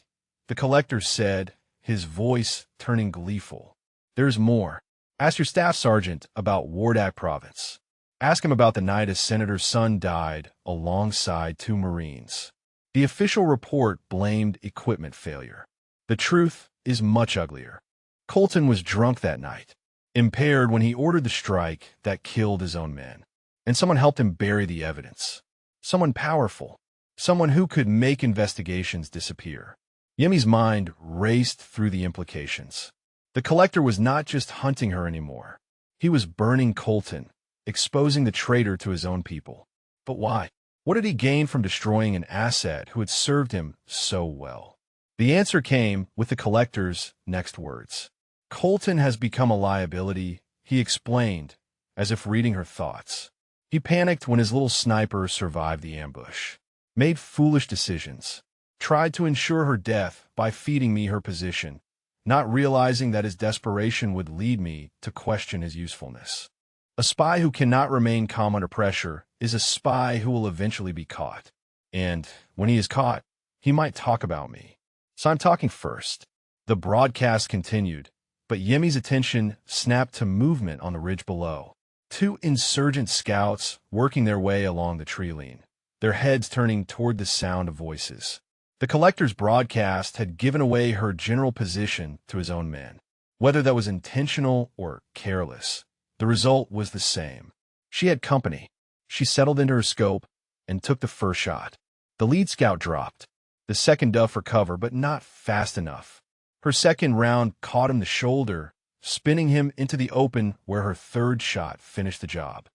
the collector said, his voice turning gleeful. There's more. Ask your staff sergeant about Wardak Province. Ask him about the night a senator's son died alongside 2 Marines. The official report blamed equipment failure. The truth is much uglier. Colton was drunk that night, impaired when he ordered the strike that killed his own men. And someone helped him bury the evidence. Someone powerful. Someone who could make investigations disappear. Yemi's mind raced through the implications. The collector was not just hunting her anymore. He was burning Colton, exposing the traitor to his own people. But why? What did he gain from destroying an asset who had served him so well? The answer came with the collector's next words. Colton has become a liability, he explained, as if reading her thoughts. He panicked when his little sniper survived the ambush, made foolish decisions, tried to ensure her death by feeding me her position, not realizing that his desperation would lead me to question his usefulness. A spy who cannot remain calm under pressure is a spy who will eventually be caught. And when he is caught, he might talk about me. So I'm talking first. The broadcast continued, but Yemi's attention snapped to movement on the ridge below. 2 insurgent scouts working their way along the tree line, their heads turning toward the sound of voices. The collector's broadcast had given away her general position to his own men. Whether that was intentional or careless, the result was the same. She had company. She settled into her scope and took the first shot. The lead scout dropped. The second dove for cover, but not fast enough. Her second round caught him the shoulder, spinning him into the open where her third shot finished the job.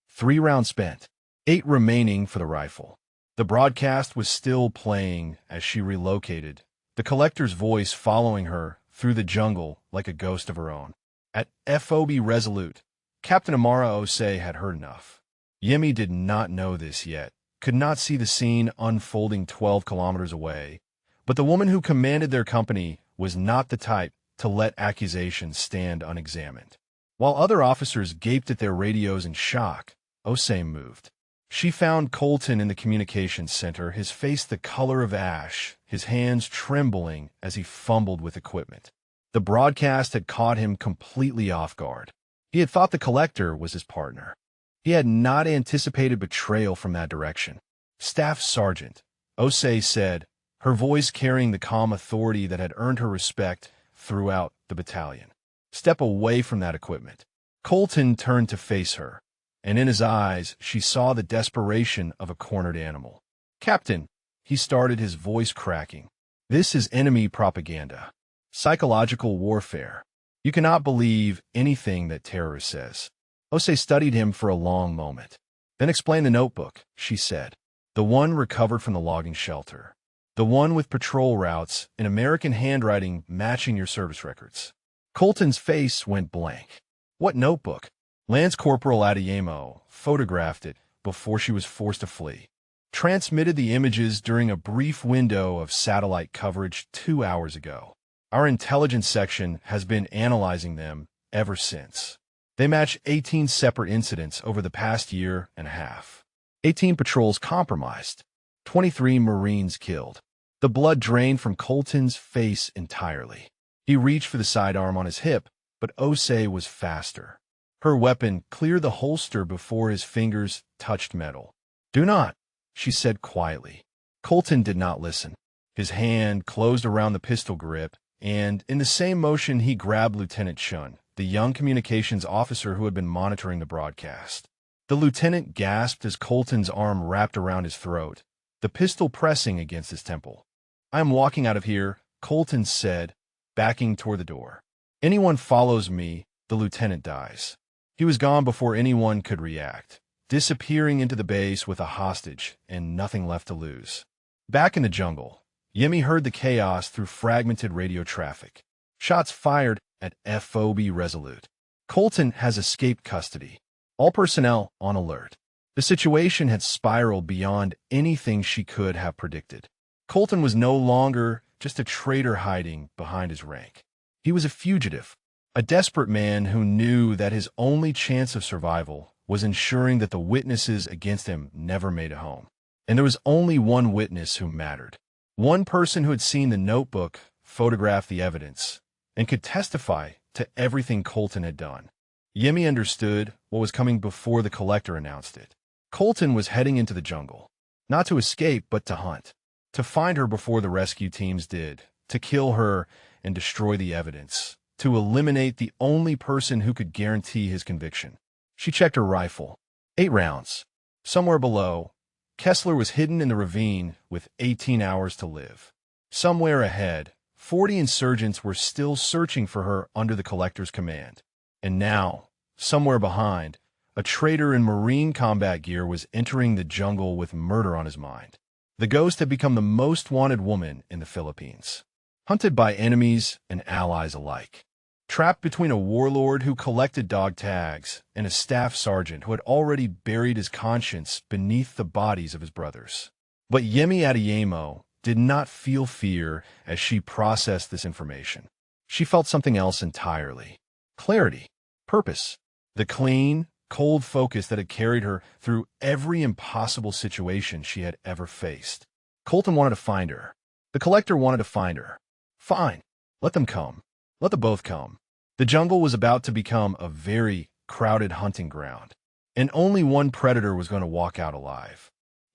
3 rounds spent, 8 remaining for the rifle. The broadcast was still playing as she relocated, the collector's voice following her through the jungle like a ghost of her own. At FOB Resolute, Captain Amara Osei had heard enough. Yemi did not know this yet, could not see the scene unfolding 12 kilometers away, but the woman who commanded their company was not the type to let accusations stand unexamined. While other officers gaped at their radios in shock, Osei moved. She found Colton in the communications center, his face the color of ash, his hands trembling as he fumbled with equipment. The broadcast had caught him completely off guard. He had thought the collector was his partner. He had not anticipated betrayal from that direction. Staff Sergeant, Osei said, her voice carrying the calm authority that had earned her respect throughout the battalion. Step away from that equipment. Colton turned to face her, and in his eyes she saw the desperation of a cornered animal. Captain, he started, his voice cracking. This is enemy propaganda. Psychological warfare. You cannot believe anything that terror says. Osei studied him for a long moment. Then explain the notebook, she said. The one recovered from the logging shelter. The one with patrol routes in American handwriting matching your service records. Colton's face went blank. What notebook? Lance Corporal Adeyemo photographed it before she was forced to flee. Transmitted the images during a brief window of satellite coverage 2 hours ago. Our intelligence section has been analyzing them ever since. They match 18 separate incidents over the past year and a half. 18 patrols compromised. 23 Marines killed. The blood drained from Colton's face entirely. He reached for the sidearm on his hip, but Osei was faster. Her weapon cleared the holster before his fingers touched metal. Do not, she said quietly. Colton did not listen. His hand closed around the pistol grip, and in the same motion he grabbed Lieutenant Chun, the young communications officer who had been monitoring the broadcast. The lieutenant gasped as Colton's arm wrapped around his throat, the pistol pressing against his temple. I am walking out of here, Colton said, backing toward the door. Anyone follows me, the lieutenant dies. He was gone before anyone could react, disappearing into the base with a hostage and nothing left to lose. Back in the jungle, Yemi heard the chaos through fragmented radio traffic. Shots fired at FOB Resolute. Colton has escaped custody. All personnel on alert. The situation had spiraled beyond anything she could have predicted. Colton was no longer just a traitor hiding behind his rank. He was a fugitive, a desperate man who knew that his only chance of survival was ensuring that the witnesses against him never made it home. And there was only one witness who mattered. One person who had seen the notebook, photographed the evidence, and could testify to everything Colton had done. Yemi understood what was coming before the collector announced it. Colton was heading into the jungle, not to escape but to hunt, to find her before the rescue teams did, to kill her and destroy the evidence, to eliminate the only person who could guarantee his conviction. She checked her rifle. 8 rounds. Somewhere below, Kessler was hidden in the ravine with 18 hours to live. Somewhere ahead, 40 insurgents were still searching for her under the collector's command. And now, somewhere behind, a traitor in marine combat gear was entering the jungle with murder on his mind. The ghost had become the most wanted woman in the Philippines, hunted by enemies and allies alike. Trapped between a warlord who collected dog tags and a staff sergeant who had already buried his conscience beneath the bodies of his brothers. But Yemi Adeyemo did not feel fear as she processed this information. She felt something else entirely. Clarity. Purpose. The clean, cold focus that had carried her through every impossible situation she had ever faced. Colton wanted to find her. The collector wanted to find her. Fine. Let them come. Let them both come. The jungle was about to become a very crowded hunting ground, and only one predator was going to walk out alive.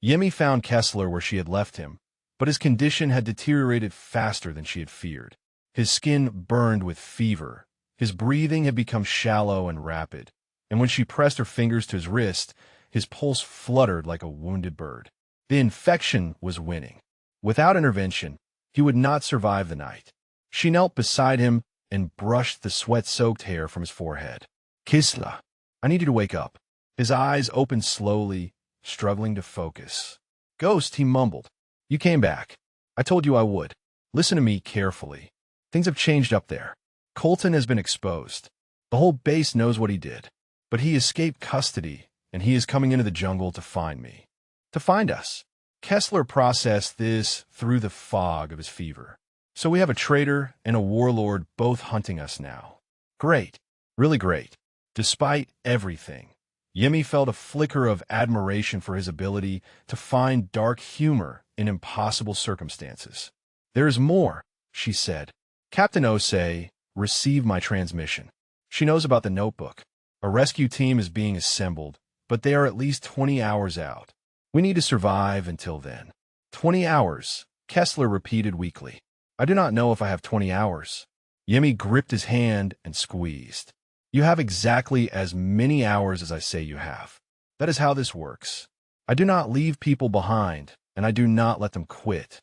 Yemi found Kessler where she had left him, but his condition had deteriorated faster than she had feared. His skin burned with fever. His breathing had become shallow and rapid, and when she pressed her fingers to his wrist, his pulse fluttered like a wounded bird. The infection was winning. Without intervention, he would not survive the night. She knelt beside him and brushed the sweat-soaked hair from his forehead. Kisla, I need you to wake up. His eyes opened slowly, struggling to focus. Ghost, he mumbled. You came back. I told you I would. Listen to me carefully. Things have changed up there. Colton has been exposed. The whole base knows what he did. But he escaped custody, and he is coming into the jungle to find me. To find us. Kessler processed this through the fog of his fever. So we have a traitor and a warlord both hunting us now. Great. Really great. Despite everything, Yemi felt a flicker of admiration for his ability to find dark humor in impossible circumstances. There is more, she said. Captain Osei, receive my transmission. She knows about the notebook. A rescue team is being assembled, but they are at least 20 hours out. We need to survive until then. 20 hours, Kessler repeated weakly. I do not know if I have 20 hours. Yemi gripped his hand and squeezed. You have exactly as many hours as I say you have. That is how this works. I do not leave people behind, and I do not let them quit.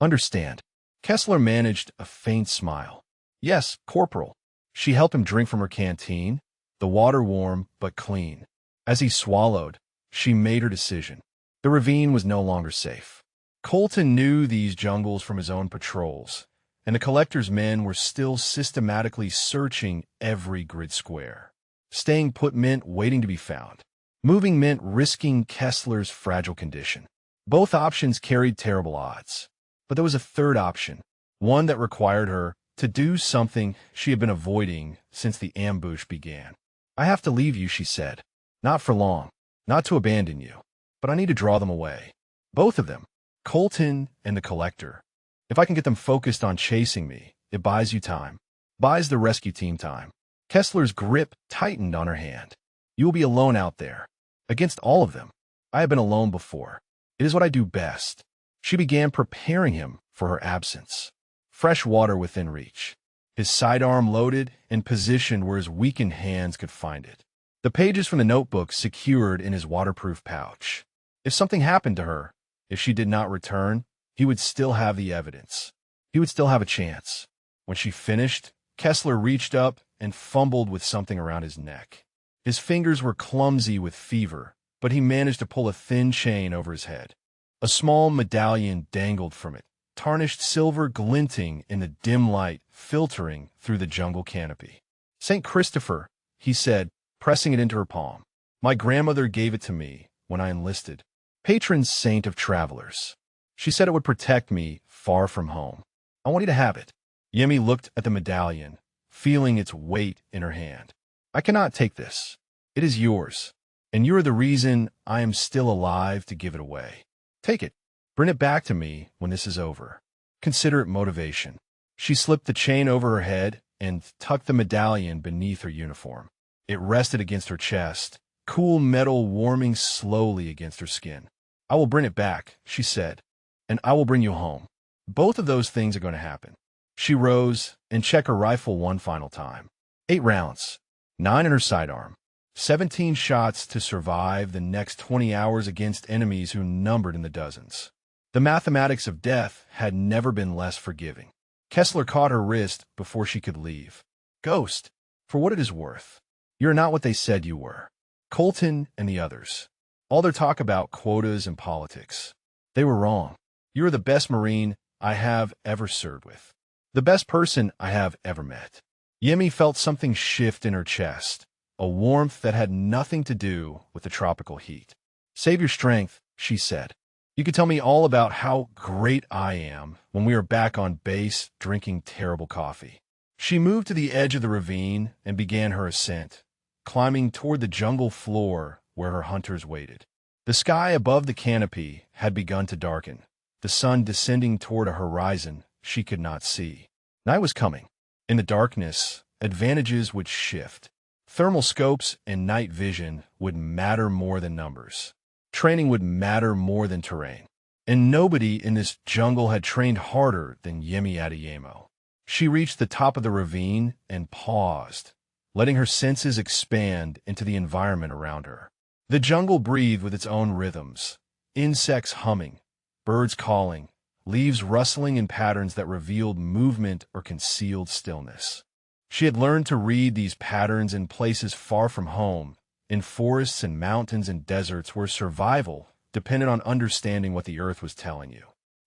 Understand? Kessler managed a faint smile. Yes, Corporal. She helped him drink from her canteen, the water warm but clean. As he swallowed, she made her decision. The ravine was no longer safe. Colton knew these jungles from his own patrols, and the collector's men were still systematically searching every grid square. Staying put meant waiting to be found. Moving meant risking Kessler's fragile condition. Both options carried terrible odds. But there was a third option, one that required her to do something she had been avoiding since the ambush began. I have to leave you, she said. Not for long, not to abandon you, but I need to draw them away. Both of them. Colton and the collector. If I can get them focused on chasing me, it buys you time. Buys the rescue team time. Kessler's grip tightened on her hand. You will be alone out there. Against all of them. I have been alone before. It is what I do best. She began preparing him for her absence. Fresh water within reach. His sidearm loaded and positioned where his weakened hands could find it. The pages from the notebook secured in his waterproof pouch. If something happened to her, if she did not return, he would still have the evidence. He would still have a chance. When she finished, Kessler reached up and fumbled with something around his neck. His fingers were clumsy with fever, but he managed to pull a thin chain over his head. A small medallion dangled from it, tarnished silver glinting in the dim light filtering through the jungle canopy. St. Christopher, he said, pressing it into her palm. My grandmother gave it to me when I enlisted. Patron saint of travelers. She said it would protect me far from home. I want you to have it. Yemi looked at the medallion, feeling its weight in her hand. I cannot take this. It is yours, and you are the reason I am still alive to give it away. Take it. Bring it back to me when this is over. Consider it motivation. She slipped the chain over her head and tucked the medallion beneath her uniform. It rested against her chest, cool metal warming slowly against her skin. I will bring it back, she said, and I will bring you home. Both of those things are going to happen. She rose and checked her rifle one final time. 8 rounds, 9 in her sidearm, 17 shots to survive the next 20 hours against enemies who numbered in the dozens. The mathematics of death had never been less forgiving. Kessler caught her wrist before she could leave. Ghost, for what it is worth, you're not what they said you were. Colton and the others. All their talk about quotas and politics. They were wrong. You are the best Marine I have ever served with. The best person I have ever met. Yemi felt something shift in her chest, a warmth that had nothing to do with the tropical heat. Save your strength, she said. You could tell me all about how great I am when we are back on base drinking terrible coffee. She moved to the edge of the ravine and began her ascent, climbing toward the jungle floor where her hunters waited. The sky above the canopy had begun to darken, the sun descending toward a horizon she could not see. Night was coming. In the darkness, advantages would shift. Thermal scopes and night vision would matter more than numbers. Training would matter more than terrain. And nobody in this jungle had trained harder than Yemi Adeyemo. She reached the top of the ravine and paused, letting her senses expand into the environment around her. The jungle breathed with its own rhythms, insects humming, birds calling, leaves rustling in patterns that revealed movement or concealed stillness. She had learned to read these patterns in places far from home, in forests and mountains and deserts where survival depended on understanding what the earth was telling you.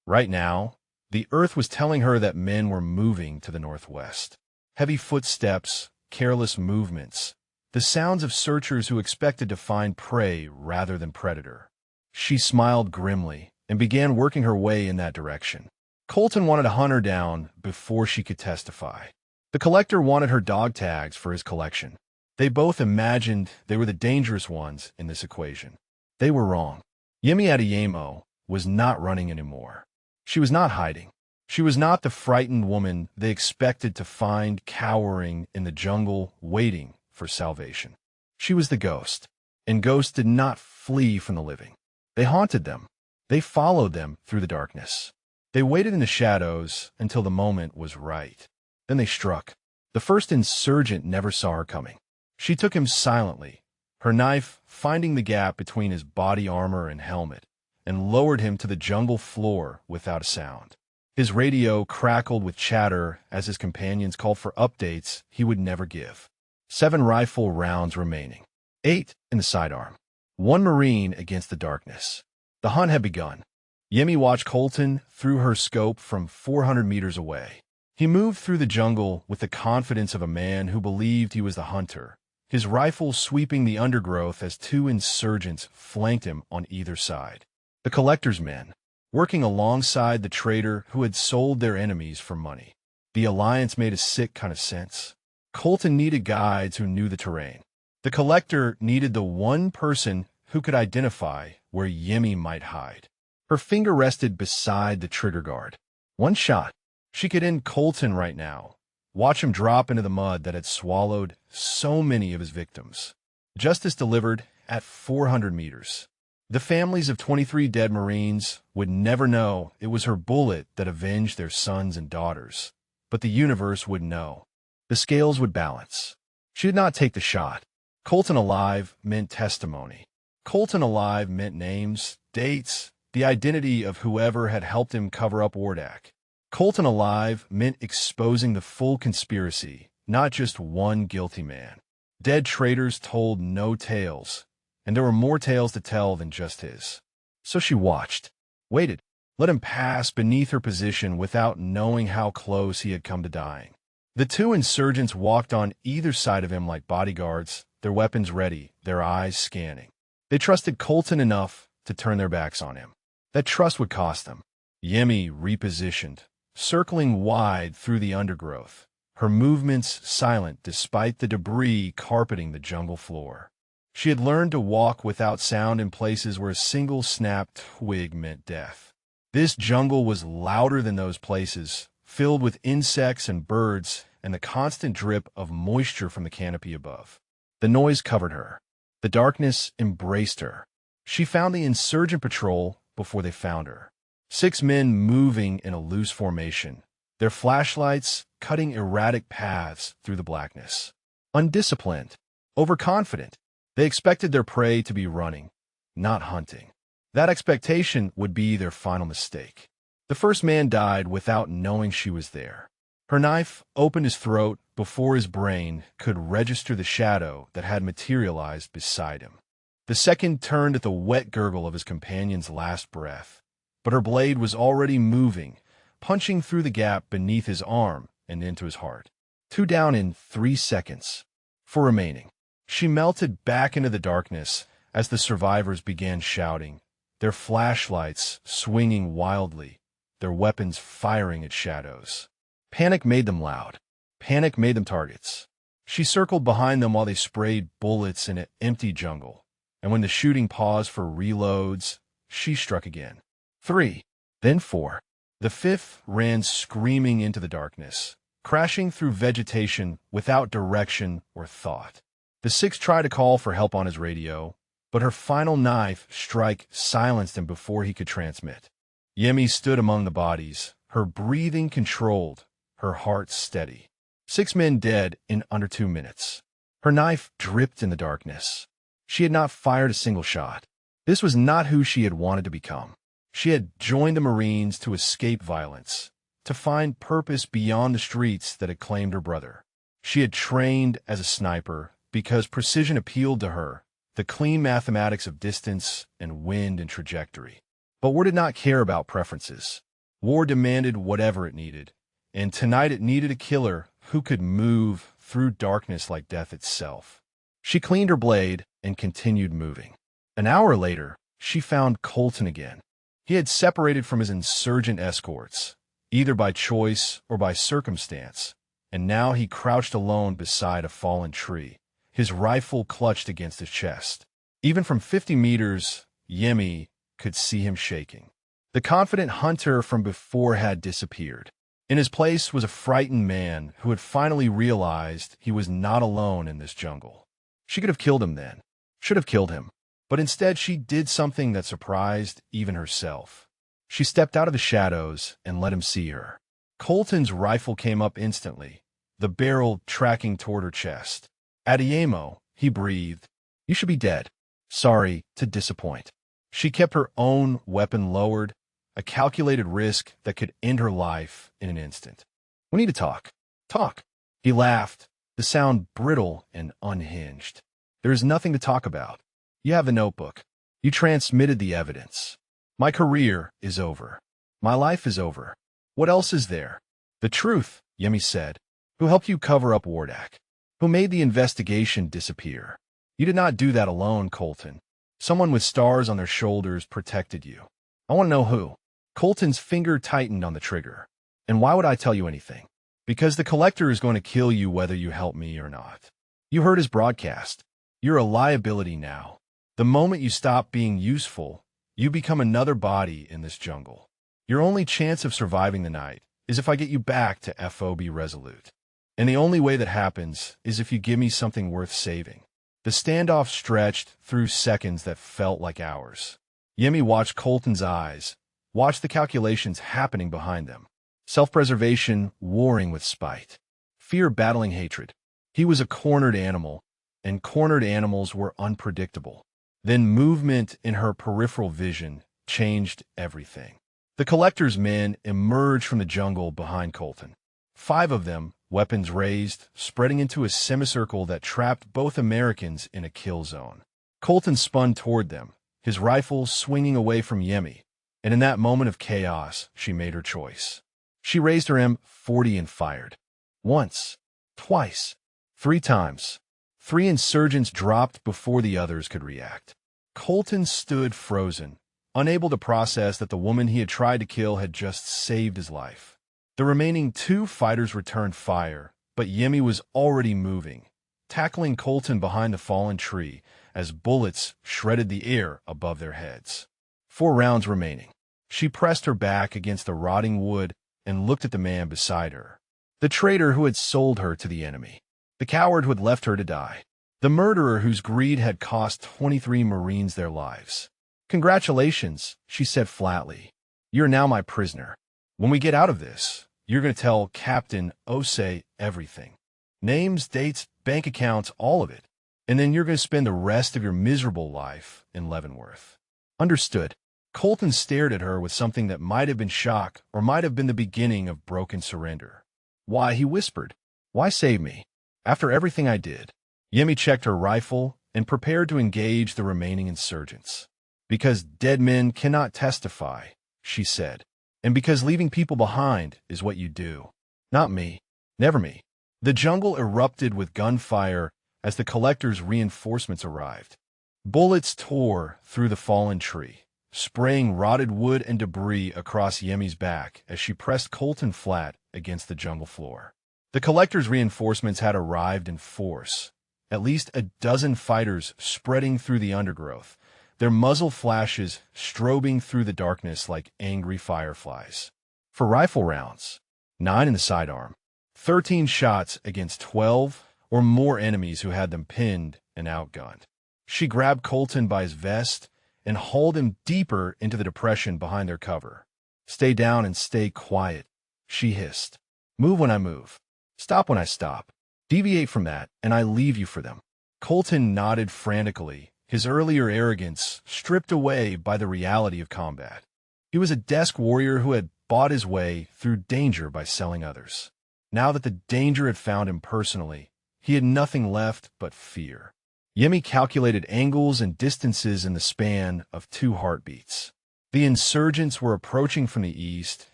Right now, the earth was telling her that men were moving to the northwest. Heavy footsteps, careless movements, the sounds of searchers who expected to find prey rather than predator. She smiled grimly and began working her way in that direction. Colton wanted to hunt her down before she could testify. The collector wanted her dog tags for his collection. They both imagined they were the dangerous ones in this equation. They were wrong. Yemi Adeyemo was not running anymore. She was not hiding. She was not the frightened woman they expected to find cowering in the jungle waiting for salvation. She was the ghost, and ghosts did not flee from the living. They haunted them. They followed them through the darkness. They waited in the shadows until the moment was right. Then they struck. The first insurgent never saw her coming. She took him silently, her knife finding the gap between his body armor and helmet, and lowered him to the jungle floor without a sound. His radio crackled with chatter as his companions called for updates he would never give. 7 rifle rounds remaining. 8 in the sidearm. 1 Marine against the darkness. The hunt had begun. Yemi watched Colton through her scope from 400 meters away. He moved through the jungle with the confidence of a man who believed he was the hunter, his rifle sweeping the undergrowth as 2 insurgents flanked him on either side. The collector's men, working alongside the trader who had sold their enemies for money. The alliance made a sick kind of sense. Colton needed guides who knew the terrain. The collector needed the one person who could identify where Yemi might hide. Her finger rested beside the trigger guard. One shot. She could end Colton right now. Watch him drop into the mud that had swallowed so many of his victims. Justice delivered at 400 meters. The families of 23 dead Marines would never know it was her bullet that avenged their sons and daughters. But the universe would know. The scales would balance. She did not take the shot. Colton alive meant testimony. Colton alive meant names, dates, the identity of whoever had helped him cover up Wardak. Colton alive meant exposing the full conspiracy, not just one guilty man. Dead traitors told no tales, and there were more tales to tell than just his. So she watched, waited, let him pass beneath her position without knowing how close he had come to dying. The 2 insurgents walked on either side of him like bodyguards, their weapons ready, their eyes scanning. They trusted Colton enough to turn their backs on him. That trust would cost them. Yemi repositioned, circling wide through the undergrowth, her movements silent despite the debris carpeting the jungle floor. She had learned to walk without sound in places where a single snapped twig meant death. This jungle was louder than those places, filled with insects and birds and the constant drip of moisture from the canopy above. The noise covered her. The darkness embraced her. She found the insurgent patrol before they found her. 6 men moving in a loose formation, their flashlights cutting erratic paths through the blackness. Undisciplined, overconfident, they expected their prey to be running, not hunting. That expectation would be their final mistake. The first man died without knowing she was there. Her knife opened his throat before his brain could register the shadow that had materialized beside him. The second turned at the wet gurgle of his companion's last breath, but her blade was already moving, punching through the gap beneath his arm and into his heart. 2 down in 3 seconds. 4 remaining. She melted back into the darkness as the survivors began shouting, their flashlights swinging wildly, their weapons firing at shadows. Panic made them loud. Panic made them targets. She circled behind them while they sprayed bullets in an empty jungle, and when the shooting paused for reloads, she struck again. 3, then 4. The 5th ran screaming into the darkness, crashing through vegetation without direction or thought. The 6th tried to call for help on his radio, but her final knife strike silenced him before he could transmit. Yemi stood among the bodies, her breathing controlled, her heart steady. 6 men dead in under 2 minutes. Her knife dripped in the darkness. She had not fired a single shot. This was not who she had wanted to become. She had joined the Marines to escape violence, to find purpose beyond the streets that had claimed her brother. She had trained as a sniper because precision appealed to her, the clean mathematics of distance and wind and trajectory. But war did not care about preferences. War demanded whatever it needed, and tonight it needed a killer who could move through darkness like death itself. She cleaned her blade and continued moving. An hour later, she found Colton again. He had separated from his insurgent escorts, either by choice or by circumstance, and now he crouched alone beside a fallen tree, his rifle clutched against his chest. Even from 50 meters, Yemi could see him shaking. The confident hunter from before had disappeared. In his place was a frightened man who had finally realized he was not alone in this jungle. She could have killed him then, should have killed him, but instead she did something that surprised even herself. She stepped out of the shadows and let him see her. Colton's rifle came up instantly, the barrel tracking toward her chest. "Adeyemo," he breathed. "You should be dead. Sorry to disappoint." She kept her own weapon lowered, a calculated risk that could end her life in an instant. "We need to talk." "Talk." He laughed, the sound brittle and unhinged. "There is nothing to talk about. You have the notebook. You transmitted the evidence. My career is over. My life is over. What else is there?" "The truth," Yemi said. "Who helped you cover up Wardak? Who made the investigation disappear? You did not do that alone, Colton. Someone with stars on their shoulders protected you. I want to know who." Colton's finger tightened on the trigger. "And why would I tell you anything? Because the collector is going to kill you whether you help me or not. You heard his broadcast. You're a liability now. The moment you stop being useful, you become another body in this jungle. Your only chance of surviving the night is if I get you back to FOB Resolute. And the only way that happens is if you give me something worth saving." The standoff stretched through seconds that felt like hours. Yemi watched Colton's eyes, watched the calculations happening behind them. Self-preservation warring with spite. Fear battling hatred. He was a cornered animal, and cornered animals were unpredictable. Then movement in her peripheral vision changed everything. The collector's men emerged from the jungle behind Colton. 5 of them, weapons raised, spreading into a semicircle that trapped both Americans in a kill zone. Colton spun toward them, his rifle swinging away from Yemi, and in that moment of chaos, she made her choice. She raised her M40 and fired. Once, twice, 3 times. 3 insurgents dropped before the others could react. Colton stood frozen, unable to process that the woman he had tried to kill had just saved his life. The remaining two fighters returned fire, but Yemi was already moving, tackling Colton behind the fallen tree as bullets shredded the air above their heads. 4 rounds remaining. She pressed her back against the rotting wood and looked at the man beside her. The traitor who had sold her to the enemy. The coward who had left her to die. The murderer whose greed had cost 23 Marines their lives. "Congratulations," she said flatly. "You're now my prisoner. When we get out of this, you're going to tell Captain Osei everything. Names, dates, bank accounts, all of it. And then you're going to spend the rest of your miserable life in Leavenworth." "Understood." Colton stared at her with something that might have been shock or might have been the beginning of broken surrender. "Why?" he whispered. "Why save me? After everything I did." Yemi checked her rifle and prepared to engage the remaining insurgents. "Because dead men cannot testify," she said. "And because leaving people behind is what you do. Not me. Never me." The jungle erupted with gunfire as the collector's reinforcements arrived. Bullets tore through the fallen tree, spraying rotted wood and debris across Yemi's back as she pressed Colton flat against the jungle floor. The collector's reinforcements had arrived in force, at least a dozen fighters spreading through the undergrowth, their muzzle flashes strobing through the darkness like angry fireflies. For rifle rounds, 9 in the sidearm, 13 shots against 12 or more enemies who had them pinned and outgunned. She grabbed Colton by his vest and hauled him deeper into the depression behind their cover. "Stay down and stay quiet," she hissed. "Move when I move. Stop when I stop. Deviate from that, and I leave you for them." Colton nodded frantically, his earlier arrogance stripped away by the reality of combat. He was a desk warrior who had bought his way through danger by selling others. Now that the danger had found him personally, he had nothing left but fear. Yemi calculated angles and distances in the span of 2 heartbeats. The insurgents were approaching from the east,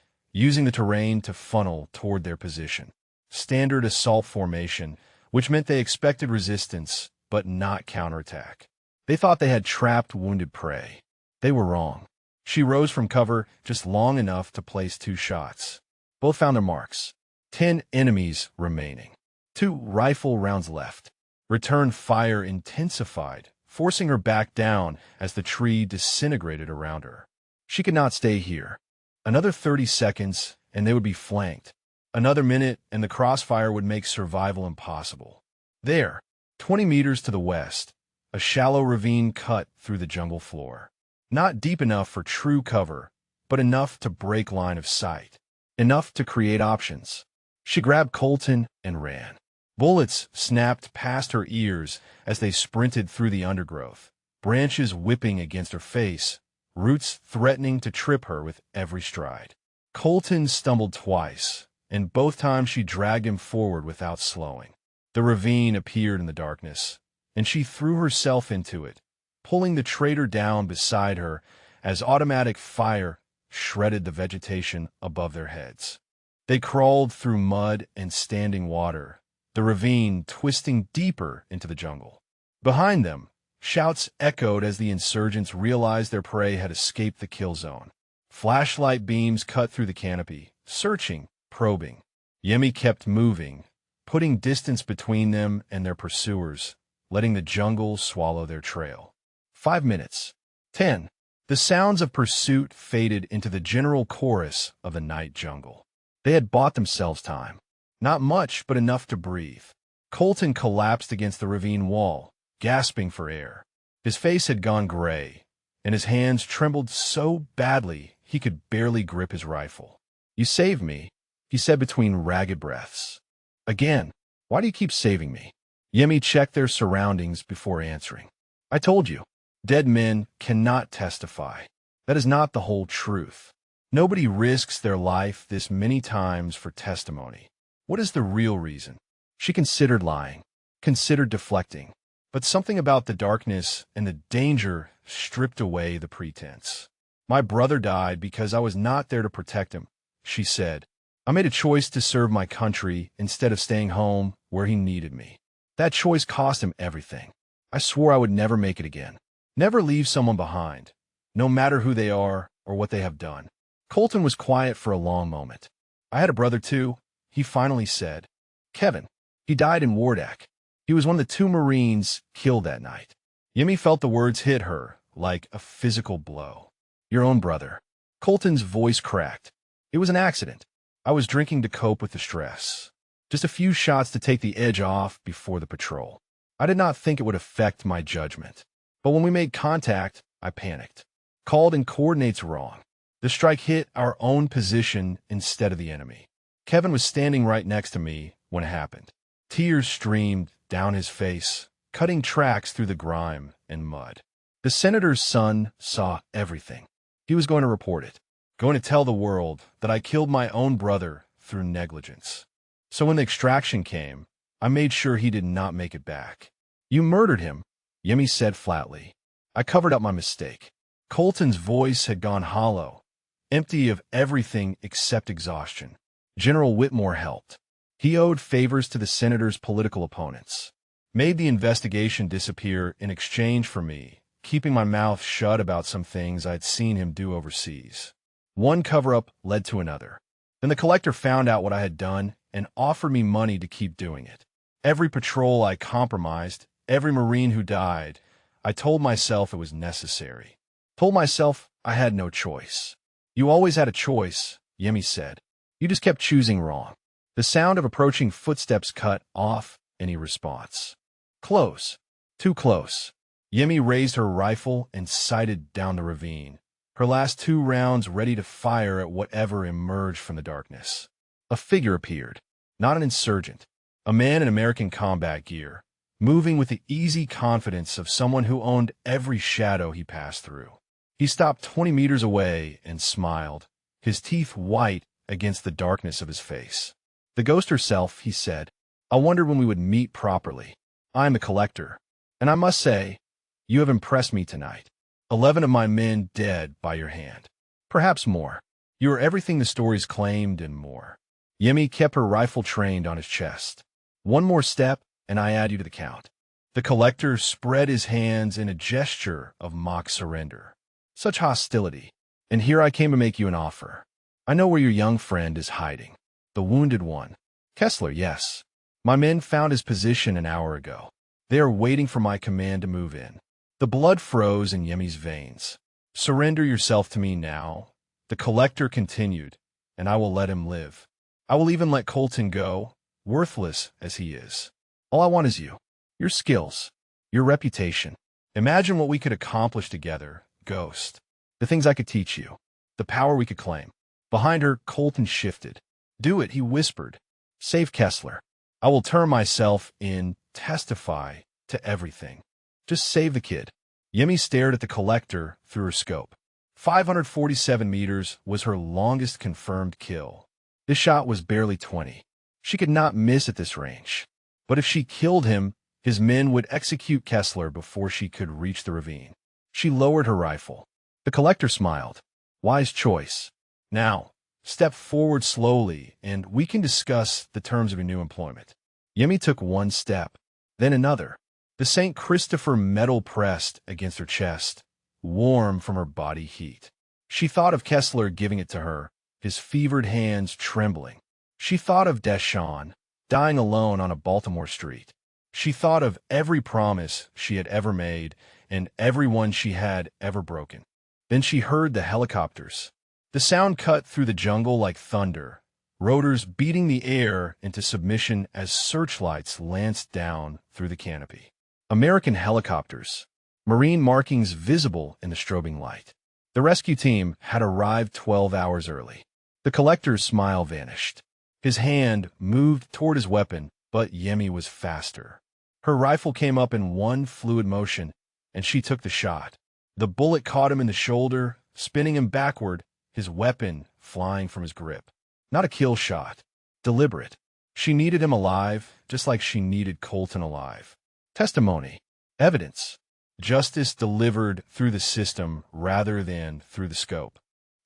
using the terrain to funnel toward their position. Standard assault formation, which meant they expected resistance, but not counterattack. They thought they had trapped wounded prey. They were wrong. She rose from cover just long enough to place 2 shots. Both found their marks. 10 enemies remaining. 2 rifle rounds left. Return fire intensified, forcing her back down as the tree disintegrated around her. She could not stay here. Another 30 seconds, and they would be flanked. Another minute, and the crossfire would make survival impossible. There, 20 meters to the west, a shallow ravine cut through the jungle floor. Not deep enough for true cover, but enough to break line of sight. Enough to create options. She grabbed Colton and ran. Bullets snapped past her ears as they sprinted through the undergrowth, branches whipping against her face, roots threatening to trip her with every stride. Colton stumbled twice, and both times she dragged him forward without slowing. The ravine appeared in the darkness, and she threw herself into it, pulling the traitor down beside her as automatic fire shredded the vegetation above their heads. They crawled through mud and standing water, the ravine twisting deeper into the jungle. Behind them, shouts echoed as the insurgents realized their prey had escaped the kill zone. Flashlight beams cut through the canopy, searching, probing. Yemi kept moving, putting distance between them and their pursuers, letting the jungle swallow their trail. 5 minutes. 10. The sounds of pursuit faded into the general chorus of the night jungle. They had bought themselves time. Not much, but enough to breathe. Colton collapsed against the ravine wall, gasping for air. His face had gone gray, and his hands trembled so badly he could barely grip his rifle. "You saved me," he said between ragged breaths. "Again, why do you keep saving me?" Yemi checked their surroundings before answering. "I told you, dead men cannot testify. That is not the whole truth. Nobody risks their life this many times for testimony. What is the real reason?" She considered lying, considered deflecting, but something about the darkness and the danger stripped away the pretense. "My brother died because I was not there to protect him," she said. "I made a choice to serve my country instead of staying home where he needed me. That choice cost him everything. I swore I would never make it again. Never leave someone behind, no matter who they are or what they have done. Colton was quiet for a long moment. I had a brother too, he finally said. Kevin. He died in Wardak. He was one of the 2 Marines killed that night. Yemi felt the words hit her like a physical blow. Your own brother. Colton's voice cracked. It was an accident. I was drinking to cope with the stress. Just a few shots to take the edge off before the patrol. I did not think it would affect my judgment. But when we made contact, I panicked. Called in coordinates wrong. The strike hit our own position instead of the enemy. Kevin was standing right next to me when it happened. Tears streamed down his face, cutting tracks through the grime and mud. The senator's son saw everything. He was going to report it, going to tell the world that I killed my own brother through negligence. So when the extraction came, I made sure he did not make it back. You murdered him, Yemi said flatly. I covered up my mistake. Colton's voice had gone hollow, empty of everything except exhaustion. General Whitmore helped. He owed favors to the senator's political opponents, made the investigation disappear in exchange for me, keeping my mouth shut about some things I'd seen him do overseas. One cover-up led to another. Then the collector found out what I had done and offered me money to keep doing it. Every patrol I compromised, every Marine who died, I told myself it was necessary. Told myself I had no choice. You always had a choice, Yemi said. You just kept choosing wrong. The sound of approaching footsteps cut off any response. Close. Too close. Yemi raised her rifle and sighted down the ravine, her last 2 rounds ready to fire at whatever emerged from the darkness. A figure appeared, not an insurgent, a man in American combat gear, moving with the easy confidence of someone who owned every shadow he passed through. He stopped 20 meters away and smiled, his teeth white against the darkness of his face. The ghost herself, he said. I wondered when we would meet properly. I am the collector, and I must say, you have impressed me tonight. 11 of my men dead by your hand. Perhaps more. You are everything the stories claimed and more. Yemi kept her rifle trained on his chest. One more step, and I add you to the count. The collector spread his hands in a gesture of mock surrender. Such hostility. And here I came to make you an offer. I know where your young friend is hiding. The wounded one. Kessler, yes. My men found his position an hour ago. They are waiting for my command to move in. The blood froze in Yemi's veins. Surrender yourself to me now, the collector continued, and I will let him live. I will even let Colton go, worthless as he is. All I want is you, your skills, your reputation. Imagine what we could accomplish together, Ghost. The things I could teach you, the power we could claim. Behind her, Colton shifted. Do it, he whispered. Save Kessler. I will turn myself in, testify to everything. Just save the kid. Yemi stared at the collector through her scope. 547 meters was her longest confirmed kill. This shot was barely 20. She could not miss at this range. But if she killed him, his men would execute Kessler before she could reach the ravine. She lowered her rifle. The collector smiled. Wise choice. Now, step forward slowly, and we can discuss the terms of your new employment. Yemi took one step, then another. The St. Christopher medal pressed against her chest, warm from her body heat. She thought of Kessler giving it to her, his fevered hands trembling. She thought of Deshawn, dying alone on a Baltimore street. She thought of every promise she had ever made and every one she had ever broken. Then she heard the helicopters. The sound cut through the jungle like thunder, rotors beating the air into submission as searchlights lanced down through the canopy. American helicopters, Marine markings visible in the strobing light. The rescue team had arrived 12 hours early. The collector's smile vanished. His hand moved toward his weapon, but Yemi was faster. Her rifle came up in one fluid motion, and she took the shot. The bullet caught him in the shoulder, spinning him backward, his weapon flying from his grip. Not a kill shot. Deliberate. She needed him alive, just like she needed Colton alive. Testimony. Evidence. Justice delivered through the system rather than through the scope.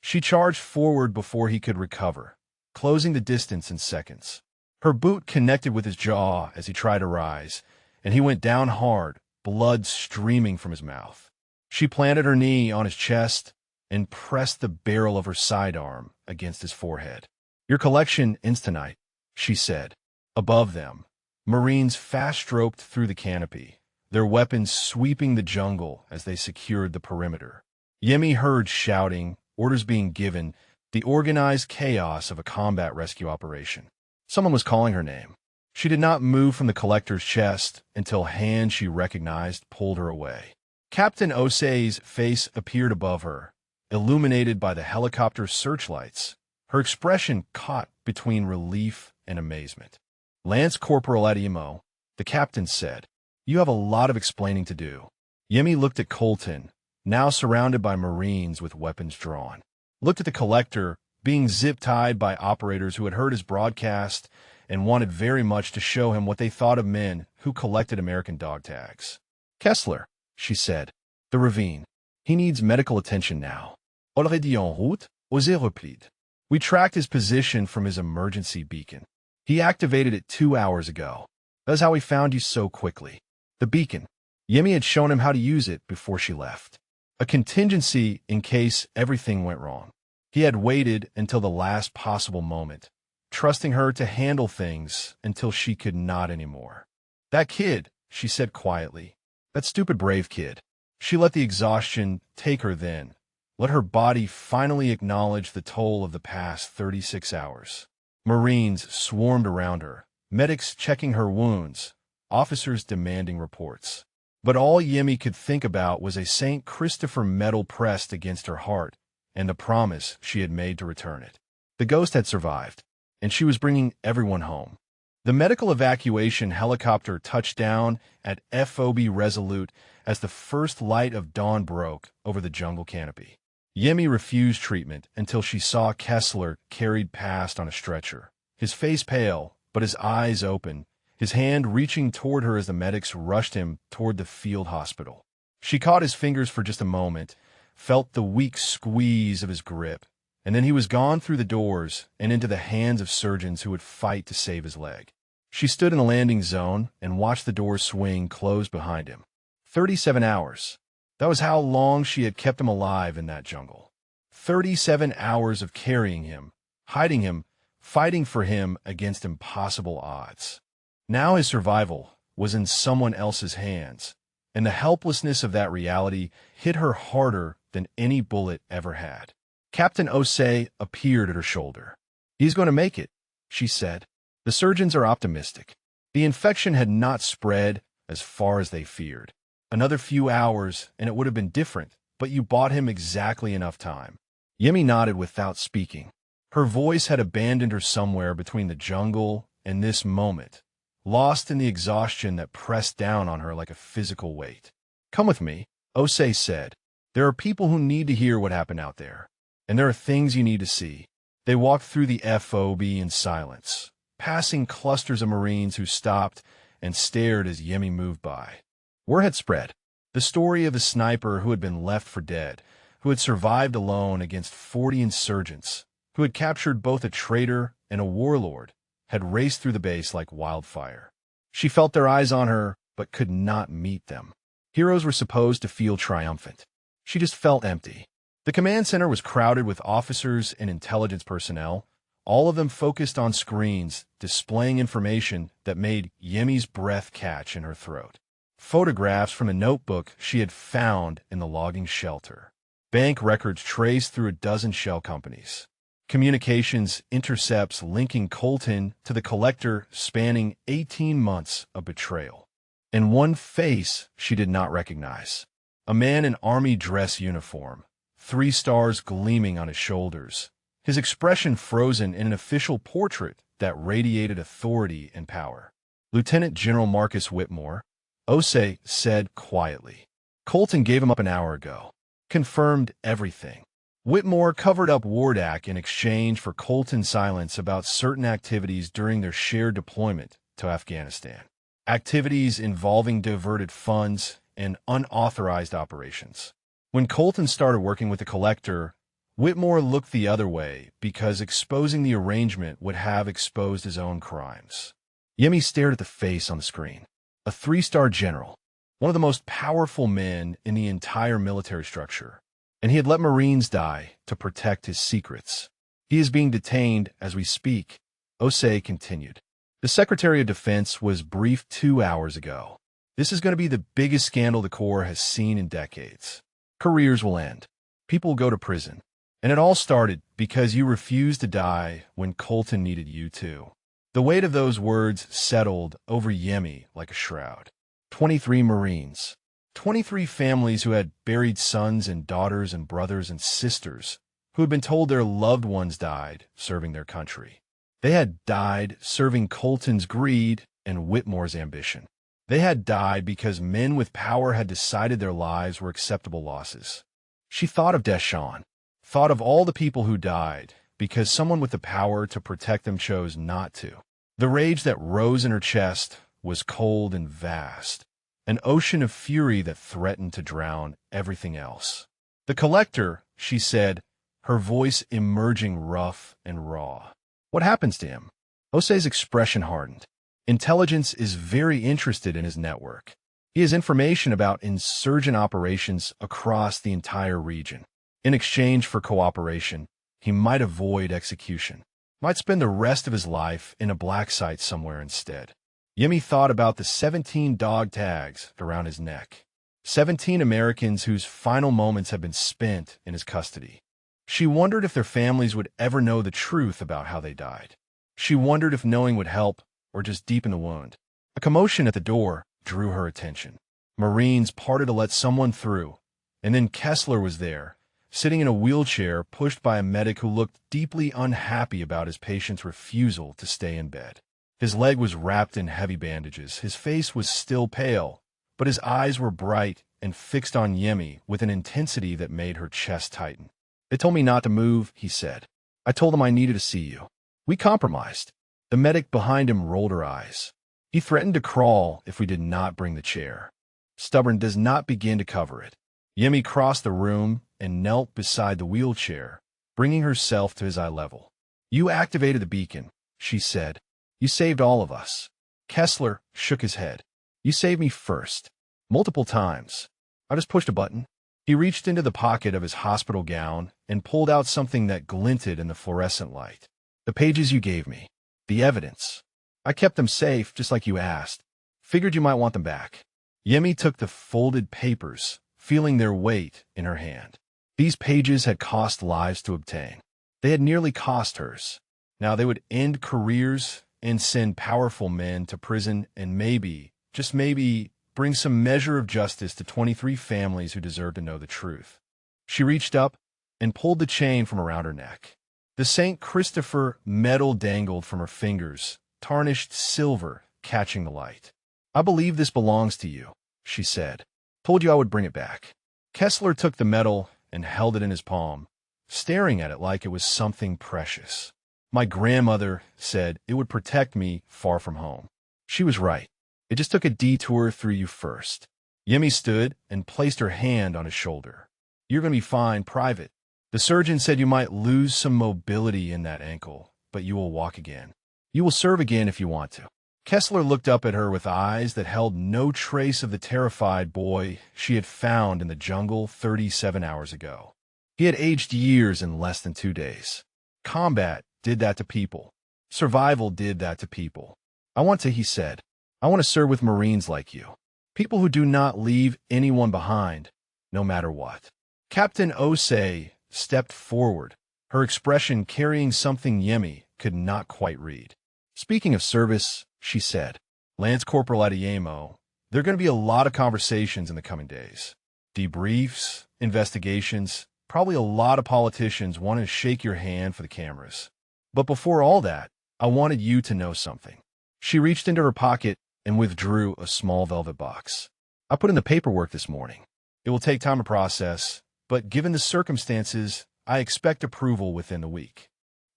She charged forward before he could recover, closing the distance in seconds. Her boot connected with his jaw as he tried to rise, and he went down hard, blood streaming from his mouth. She planted her knee on his chest and pressed the barrel of her sidearm against his forehead. "Your collection ends tonight," she said. Above them, Marines fast-roped through the canopy, their weapons sweeping the jungle as they secured the perimeter. Yemi heard shouting, orders being given, the organized chaos of a combat rescue operation. Someone was calling her name. She did not move from the collector's chest until hands she recognized pulled her away. Captain Osei's face appeared above her, illuminated by the helicopter's searchlights, her expression caught between relief and amazement. "Lance Corporal Adimo," the captain said, "you have a lot of explaining to do." Yemi looked at Colton, now surrounded by Marines with weapons drawn. Looked at the collector, being zip-tied by operators who had heard his broadcast and wanted very much to show him what they thought of men who collected American dog tags. "Kessler," she said, "the ravine. He needs medical attention now." "Already en route?" Osei replied. "We tracked his position from his emergency beacon. He activated it 2 hours ago. That's how we found you so quickly." The beacon. Yemi had shown him how to use it before she left. A contingency in case everything went wrong. He had waited until the last possible moment, trusting her to handle things until she could not anymore. "That kid," she said quietly. "That stupid brave kid." She let the exhaustion take her then, let her body finally acknowledge the toll of the past 36 hours. Marines swarmed around her, medics checking her wounds, officers demanding reports. But all Yemi could think about was a St. Christopher medal pressed against her heart and the promise she had made to return it. The ghost had survived, and she was bringing everyone home. The medical evacuation helicopter touched down at FOB Resolute as the first light of dawn broke over the jungle canopy. Yemi refused treatment until she saw Kessler carried past on a stretcher, his face pale, but his eyes open, his hand reaching toward her as the medics rushed him toward the field hospital. She caught his fingers for just a moment, felt the weak squeeze of his grip, and then he was gone through the doors and into the hands of surgeons who would fight to save his leg. She stood in the landing zone and watched the doors swing closed behind him. 37 hours. That was how long she had kept him alive in that jungle. 37 hours of carrying him, hiding him, fighting for him against impossible odds. Now his survival was in someone else's hands, and the helplessness of that reality hit her harder than any bullet ever had. Captain Osei appeared at her shoulder. "He's going to make it," she said. "The surgeons are optimistic. The infection had not spread as far as they feared. Another few hours, and it would have been different, but you bought him exactly enough time." Yemi nodded without speaking. Her voice had abandoned her somewhere between the jungle and this moment, lost in the exhaustion that pressed down on her like a physical weight. "Come with me," Osei said. "There are people who need to hear what happened out there, and there are things you need to see." They walked through the FOB in silence, passing clusters of Marines who stopped and stared as Yemi moved by. Word had spread. The story of the sniper who had been left for dead, who had survived alone against 40 insurgents, who had captured both a traitor and a warlord, had raced through the base like wildfire. She felt their eyes on her, but could not meet them. Heroes were supposed to feel triumphant. She just felt empty. The command center was crowded with officers and intelligence personnel, all of them focused on screens, displaying information that made Yemi's breath catch in her throat. Photographs from a notebook she had found in the logging shelter. Bank records traced through a dozen shell companies. Communications intercepts linking Colton to the collector spanning 18 months of betrayal. And one face she did not recognize. A man in army dress uniform, 3 stars gleaming on his shoulders, his expression frozen in an official portrait that radiated authority and power. "Lieutenant General Marcus Whitmore," Osei said quietly. "Colton gave him up an hour ago. Confirmed everything." Whitmore covered up Wardak in exchange for Colton's silence about certain activities during their shared deployment to Afghanistan. Activities involving diverted funds and unauthorized operations. When Colton started working with the collector, Whitmore looked the other way because exposing the arrangement would have exposed his own crimes. Yemi stared at the face on the screen. A 3-star general. one of the most powerful men in the entire military structure, and he had let Marines die to protect his secrets. He is being detained as we speak, Osei continued. The Secretary of Defense was briefed 2 hours ago. This is going to be the biggest scandal the Corps has seen in decades. Careers will end. People will go to prison. And it all started because you refused to die when Colton needed you to. The weight of those words settled over Yemi like a shroud. 23 Marines. 23 families who had buried sons and daughters and brothers and sisters who had been told their loved ones died serving their country. They had died serving Colton's greed and Whitmore's ambition. They had died because men with power had decided their lives were acceptable losses. She thought of Deshawn, thought of all the people who died because someone with the power to protect them chose not to. The rage that rose in her chest was cold and vast, an ocean of fury that threatened to drown everything else. The collector, she said, her voice emerging rough and raw. What happens to him? Osei's expression hardened. Intelligence is very interested in his network. He has information about insurgent operations across the entire region. In exchange for cooperation, he might avoid execution, might spend the rest of his life in a black site somewhere instead. Yemi thought about the 17 dog tags around his neck. 17 Americans whose final moments had been spent in his custody. She wondered if their families would ever know the truth about how they died. She wondered if knowing would help or just deepen the wound. A commotion at the door drew her attention. Marines parted to let someone through, and then Kessler was there, sitting in a wheelchair pushed by a medic who looked deeply unhappy about his patient's refusal to stay in bed. His leg was wrapped in heavy bandages. His face was still pale, but his eyes were bright and fixed on Yemi with an intensity that made her chest tighten. They told me not to move, he said. I told them I needed to see you. We compromised. The medic behind him rolled her eyes. He threatened to crawl if we did not bring the chair. Stubborn does not begin to cover it. Yemi crossed the room and knelt beside the wheelchair, bringing herself to his eye level. You activated the beacon, she said. You saved all of us. Kessler shook his head. You saved me first. Multiple times. I just pushed a button. He reached into the pocket of his hospital gown and pulled out something that glinted in the fluorescent light. The pages you gave me. The evidence. I kept them safe, just like you asked. Figured you might want them back. Yemi took the folded papers, feeling their weight in her hand. These pages had cost lives to obtain. They had nearly cost hers. Now they would end careers and send powerful men to prison and maybe, just maybe, bring some measure of justice to 23 families who deserve to know the truth. She reached up and pulled the chain from around her neck. The St. Christopher medal dangled from her fingers, tarnished silver, catching the light. I believe this belongs to you, she said. Told you I would bring it back. Kessler took the medal and held it in his palm, staring at it like it was something precious. My grandmother said it would protect me far from home. She was right. It just took a detour through you first. Yemi stood and placed her hand on his shoulder. You're going to be fine, private. The surgeon said you might lose some mobility in that ankle, but you will walk again. You will serve again if you want to. Kessler looked up at her with eyes that held no trace of the terrified boy she had found in the jungle 37 hours ago. He had aged years in less than 2 days. Combat did that to people. Survival did that to people. He said. I want to serve with Marines like you. People who do not leave anyone behind, no matter what. Captain Osei stepped forward, her expression carrying something Yemi could not quite read. Speaking of service, she said, Lance Corporal Adeyemo, there are going to be a lot of conversations in the coming days. Debriefs, investigations, probably a lot of politicians wanting to shake your hand for the cameras. But before all that, I wanted you to know something. She reached into her pocket and withdrew a small velvet box. I put in the paperwork this morning. It will take time to process, but given the circumstances, I expect approval within the week.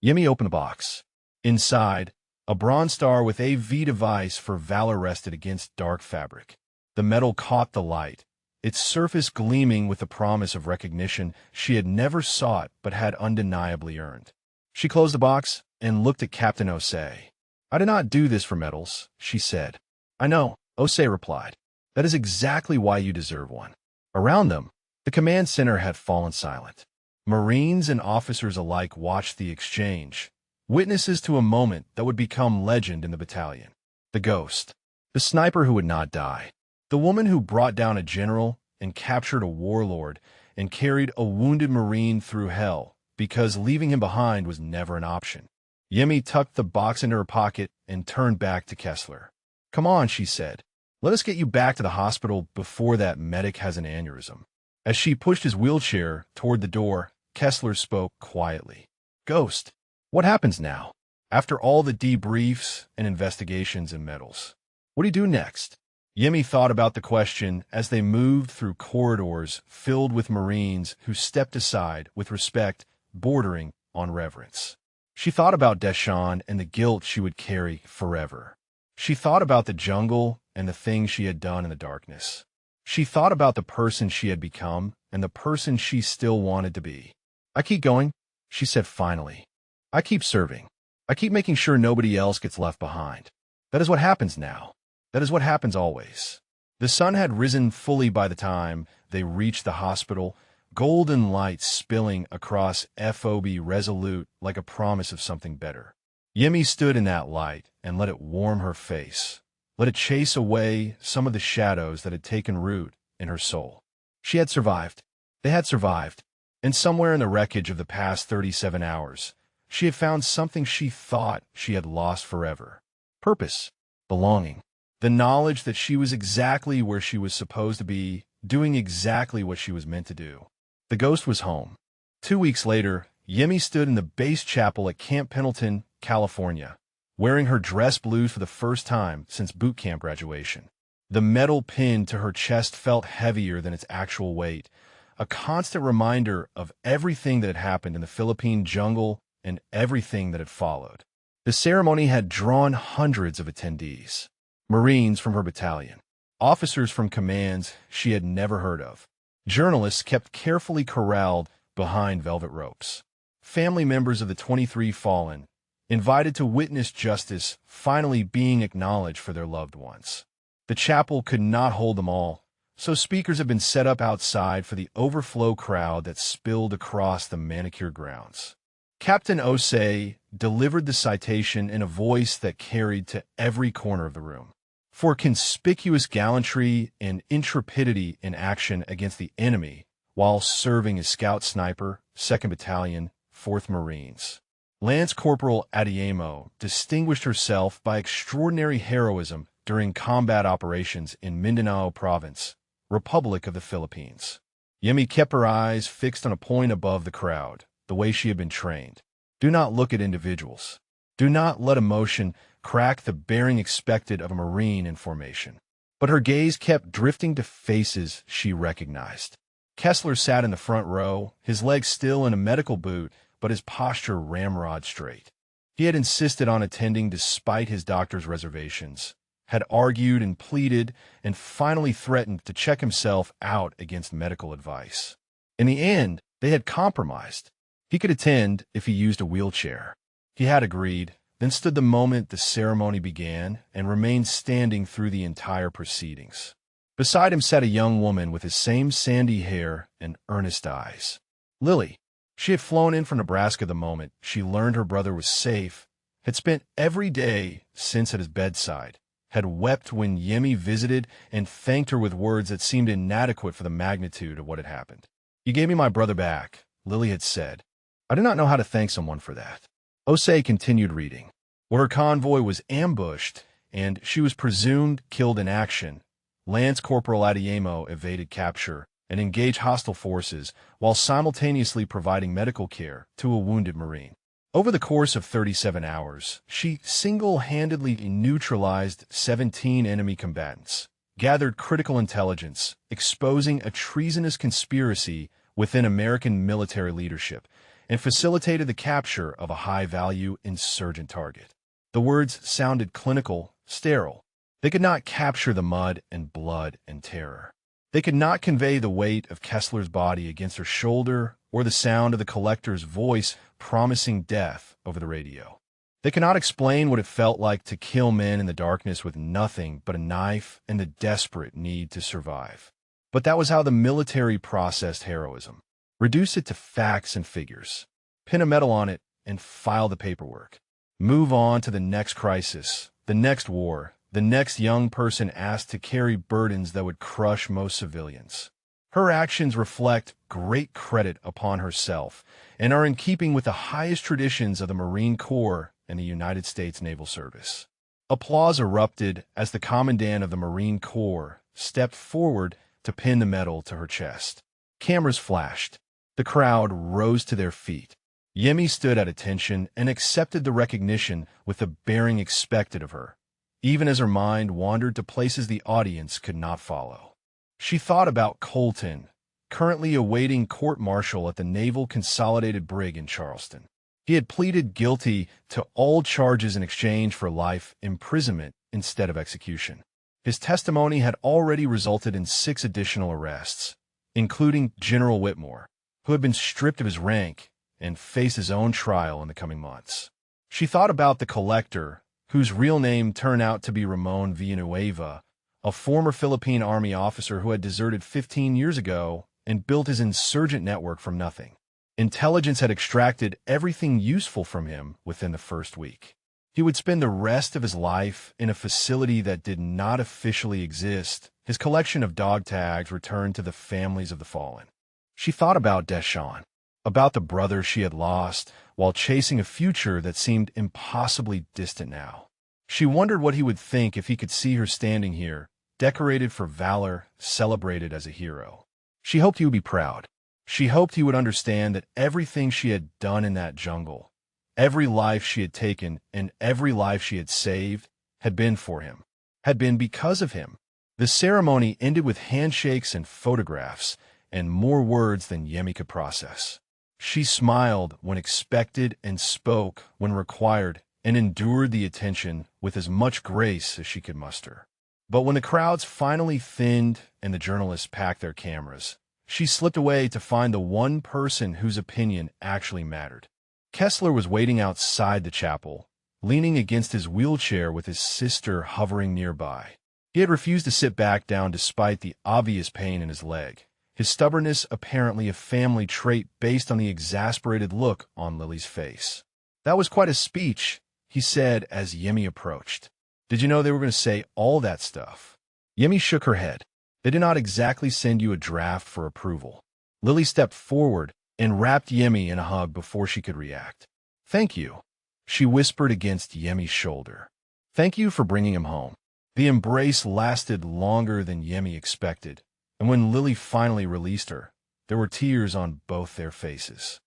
Yemi opened the box. Inside, a bronze star with a V device for valor rested against dark fabric. The metal caught the light, its surface gleaming with the promise of recognition she had never sought but had undeniably earned. She closed the box and looked at Captain Osei. I did not do this for medals, she said. I know, Osei replied. That is exactly why you deserve one. Around them, the command center had fallen silent. Marines and officers alike watched the exchange, witnesses to a moment that would become legend in the battalion. The ghost. The sniper who would not die. The woman who brought down a general and captured a warlord and carried a wounded Marine through hell because leaving him behind was never an option. Yemi tucked the box into her pocket and turned back to Kessler. "Come on," she said. "Let us get you back to the hospital before that medic has an aneurysm." As she pushed his wheelchair toward the door, Kessler spoke quietly. "Ghost, what happens now? After all the debriefs and investigations and medals, what do you do next?" Yemi thought about the question as they moved through corridors filled with Marines who stepped aside with respect bordering on reverence. She thought about Deshawn and the guilt she would carry forever. She thought about the jungle and the things she had done in the darkness. She thought about the person she had become and the person she still wanted to be. "I keep going," she said finally. "I keep serving. I keep making sure nobody else gets left behind. That is what happens now. That is what happens always." The sun had risen fully by the time they reached the hospital, golden light spilling across FOB Resolute like a promise of something better. Yemi stood in that light and let it warm her face, let it chase away some of the shadows that had taken root in her soul. She had survived. They had survived. And somewhere in the wreckage of the past 37 hours, she had found something she thought she had lost forever. Purpose. Belonging. The knowledge that she was exactly where she was supposed to be, doing exactly what she was meant to do. The ghost was home. 2 weeks later, Yemi stood in the base chapel at Camp Pendleton, California, wearing her dress blues for the first time since boot camp graduation. The metal pin to her chest felt heavier than its actual weight, a constant reminder of everything that had happened in the Philippine jungle and everything that had followed. The ceremony had drawn hundreds of attendees. Marines from her battalion, officers from commands she had never heard of, journalists kept carefully corralled behind velvet ropes, family members of the 23 fallen, invited to witness justice finally being acknowledged for their loved ones. The chapel could not hold them all, so speakers had been set up outside for the overflow crowd that spilled across the manicured grounds. Captain Osei delivered the citation in a voice that carried to every corner of the room. For conspicuous gallantry and intrepidity in action against the enemy while serving as scout sniper, 2nd Battalion, 4th Marines. Lance Corporal Adeyemo distinguished herself by extraordinary heroism during combat operations in Mindanao Province, Republic of the Philippines. Yemi kept her eyes fixed on a point above the crowd, the way she had been trained. Do not look at individuals. Do not let emotion crack the bearing expected of a Marine in formation. But her gaze kept drifting to faces she recognized. Kessler sat in the front row, his legs still in a medical boot, but his posture ramrod straight. He had insisted on attending despite his doctor's reservations, had argued and pleaded, and finally threatened to check himself out against medical advice. In the end, they had compromised. He could attend if he used a wheelchair. He had agreed, then stood the moment the ceremony began and remained standing through the entire proceedings. Beside him sat a young woman with the same sandy hair and earnest eyes. Lily. She had flown in from Nebraska the moment she learned her brother was safe, had spent every day since at his bedside, had wept when Yemi visited and thanked her with words that seemed inadequate for the magnitude of what had happened. "You gave me my brother back," Lily had said. "I do not know how to thank someone for that." Osei continued reading. Where her convoy was ambushed and she was presumed killed in action, Lance Corporal Adeyemo evaded capture and engaged hostile forces while simultaneously providing medical care to a wounded Marine. Over the course of 37 hours, she single-handedly neutralized 17 enemy combatants, gathered critical intelligence, exposing a treasonous conspiracy within American military leadership, and facilitated the capture of a high-value insurgent target. The words sounded clinical, sterile. They could not capture the mud and blood and terror. They could not convey the weight of Kessler's body against her shoulder or the sound of the collector's voice promising death over the radio. They cannot explain what it felt like to kill men in the darkness with nothing but a knife and the desperate need to survive. But that was how the military processed heroism. Reduce it to facts and figures. Pin a medal on it and file the paperwork. Move on to the next crisis, the next war, the next young person asked to carry burdens that would crush most civilians. Her actions reflect great credit upon herself and are in keeping with the highest traditions of the Marine Corps and the United States Naval Service. Applause erupted as the commandant of the Marine Corps stepped forward to pin the medal to her chest. Cameras flashed. The crowd rose to their feet. Yemi stood at attention and accepted the recognition with the bearing expected of her, even as her mind wandered to places the audience could not follow. She thought about Colton, currently awaiting court-martial at the Naval Consolidated Brig in Charleston. He had pleaded guilty to all charges in exchange for life imprisonment instead of execution. His testimony had already resulted in 6 additional arrests, including General Whitmore, who had been stripped of his rank and faced his own trial in the coming months. She thought about the collector, whose real name turned out to be Ramon Villanueva, a former Philippine Army officer who had deserted 15 years ago and built his insurgent network from nothing. Intelligence had extracted everything useful from him within the first week. He would spend the rest of his life in a facility that did not officially exist. His collection of dog tags returned to the families of the fallen. She thought about Deshawn, about the brother she had lost while chasing a future that seemed impossibly distant now. She wondered what he would think if he could see her standing here, decorated for valor, celebrated as a hero. She hoped he would be proud. She hoped he would understand that everything she had done in that jungle, every life she had taken and every life she had saved, had been for him, had been because of him. The ceremony ended with handshakes and photographs, and more words than Yemi could process. She smiled when expected and spoke when required, and endured the attention with as much grace as she could muster. But when the crowds finally thinned and the journalists packed their cameras, she slipped away to find the one person whose opinion actually mattered. Kessler was waiting outside the chapel, leaning against his wheelchair with his sister hovering nearby. He had refused to sit back down despite the obvious pain in his leg, his stubbornness apparently a family trait based on the exasperated look on Lily's face. "That was quite a speech," he said as Yemi approached. "Did you know they were going to say all that stuff?" Yemi shook her head. "They did not exactly send you a draft for approval." Lily stepped forward and wrapped Yemi in a hug before she could react. "Thank you," she whispered against Yemi's shoulder. "Thank you for bringing him home." The embrace lasted longer than Yemi expected, and when Lily finally released her, there were tears on both their faces.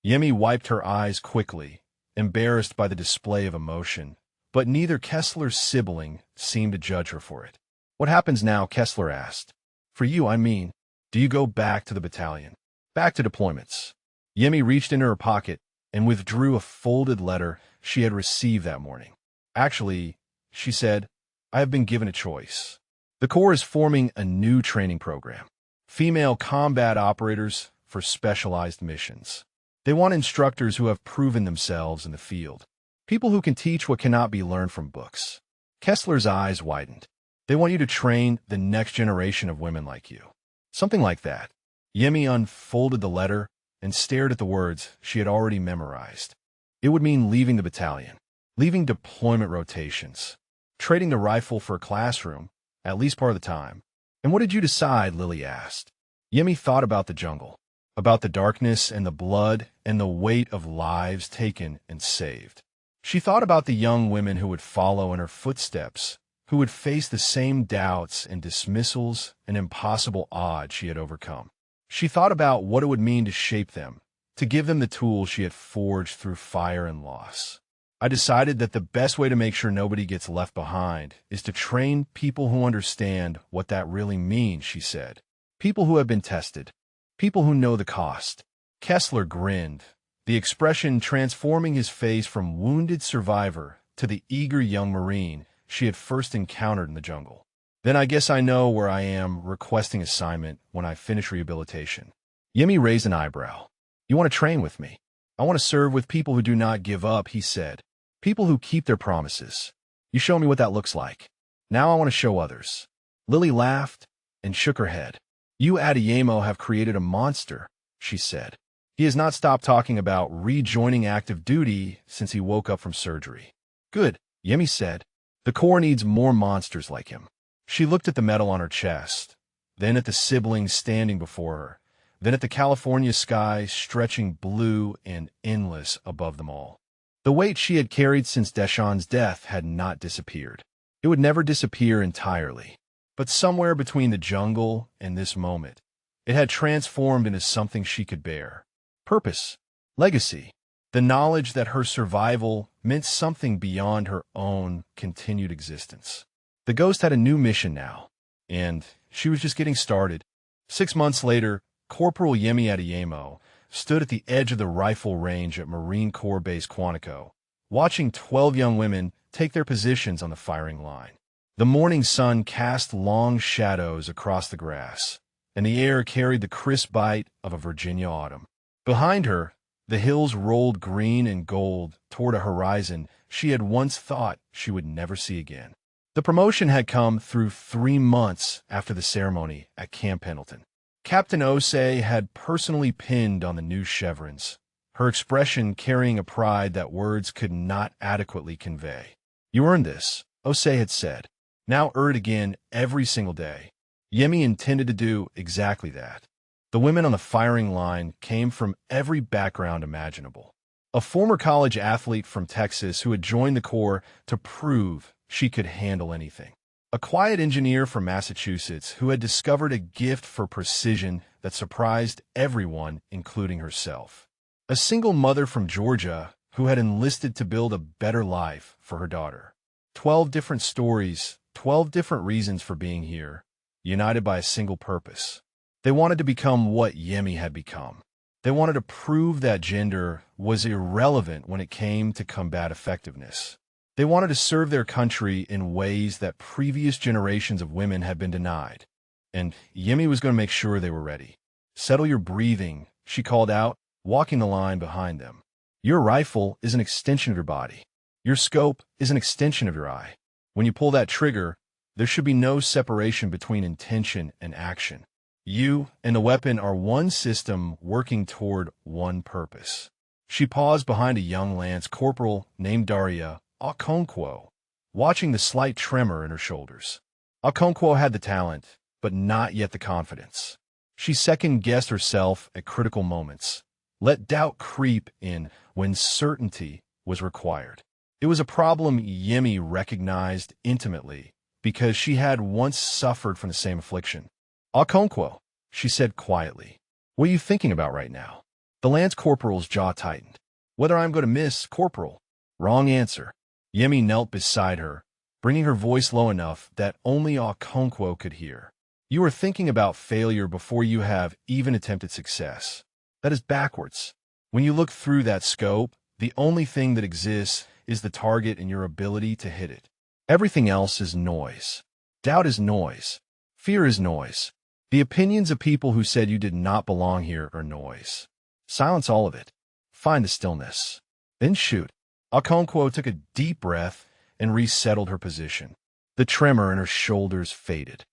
Yemi wiped her eyes quickly, embarrassed by the display of emotion, but neither Kessler's sibling seemed to judge her for it. "What happens now?" Kessler asked. "For you, I mean. Do you go back to the battalion? Back to deployments?" Yemi reached into her pocket and withdrew a folded letter she had received that morning. "Actually," she said, "I have been given a choice. The Corps is forming a new training program. Female combat operators for specialized missions. They want instructors who have proven themselves in the field. People who can teach what cannot be learned from books." Kessler's eyes widened. "They want you to train the next generation of women like you." Something like that. Yemi unfolded the letter and stared at the words she had already memorized. It would mean leaving the battalion, leaving deployment rotations, trading the rifle for a classroom, at least part of the time. "And what did you decide?" Lily asked. Yemi thought about the jungle, about the darkness and the blood and the weight of lives taken and saved. She thought about the young women who would follow in her footsteps, who would face the same doubts and dismissals and impossible odds she had overcome. She thought about what it would mean to shape them, to give them the tools she had forged through fire and loss. "I decided that the best way to make sure nobody gets left behind is to train people who understand what that really means," she said. "People who have been tested. People who know the cost." Kessler grinned, the expression transforming his face from wounded survivor to the eager young Marine she had first encountered in the jungle. "Then I guess I know where I am requesting assignment when I finish rehabilitation." Yemi raised an eyebrow. "You want to train with me?" "I want to serve with people who do not give up," he said, People who keep their promises. You show me what that looks like. Now I want to show others. Lily laughed and shook her head. You, Adeyemo, have created a monster, she said. He has not stopped talking about rejoining active duty since he woke up from surgery. Good, Yemi said. The Corps needs more monsters like him. She looked at the medal on her chest, then at the siblings standing before her, then at the California sky stretching blue and endless above them all. The weight she had carried since Deshawn's death had not disappeared. It would never disappear entirely. But somewhere between the jungle and this moment, it had transformed into something she could bear. Purpose, legacy, the knowledge that her survival meant something beyond her own continued existence. The ghost had a new mission now, and she was just getting started. 6 months later, Corporal Yemi Adeyemo stood at the edge of the rifle range at Marine Corps Base Quantico, watching 12 young women take their positions on the firing line. The morning sun cast long shadows across the grass, and the air carried the crisp bite of a Virginia autumn. Behind her, the hills rolled green and gold toward a horizon she had once thought she would never see again. The promotion had come through 3 months after the ceremony at Camp Pendleton. Captain Osei had personally pinned on the new chevrons, her expression carrying a pride that words could not adequately convey. You earned this, Osei had said. Now earn it again every single day. Yemi intended to do exactly that. The women on the firing line came from every background imaginable. A former college athlete from Texas who had joined the Corps to prove she could handle anything. A quiet engineer from Massachusetts who had discovered a gift for precision that surprised everyone, including herself. A single mother from Georgia who had enlisted to build a better life for her daughter. 12 different stories, 12 different reasons for being here, united by a single purpose. They wanted to become what Yemi had become. They wanted to prove that gender was irrelevant when it came to combat effectiveness. They wanted to serve their country in ways that previous generations of women had been denied. And Yemi was going to make sure they were ready. Settle your breathing, she called out, walking the line behind them. Your rifle is an extension of your body. Your scope is an extension of your eye. When you pull that trigger, there should be no separation between intention and action. You and the weapon are one system working toward one purpose. She paused behind a young lance corporal named Daria Okonkwo, watching the slight tremor in her shoulders. Okonkwo had the talent, but not yet the confidence. She second-guessed herself at critical moments, let doubt creep in when certainty was required. It was a problem Yemi recognized intimately because she had once suffered from the same affliction. Okonkwo, she said quietly, what are you thinking about right now? The lance corporal's jaw tightened. Whether I'm going to miss, Corporal. Wrong answer. Yemi knelt beside her, bringing her voice low enough that only Okonkwo could hear. You are thinking about failure before you have even attempted success. That is backwards. When you look through that scope, the only thing that exists is the target and your ability to hit it. Everything else is noise. Doubt is noise. Fear is noise. The opinions of people who said you did not belong here are noise. Silence all of it. Find the stillness. Then shoot. Okonkwo took a deep breath and resettled her position. The tremor in her shoulders faded.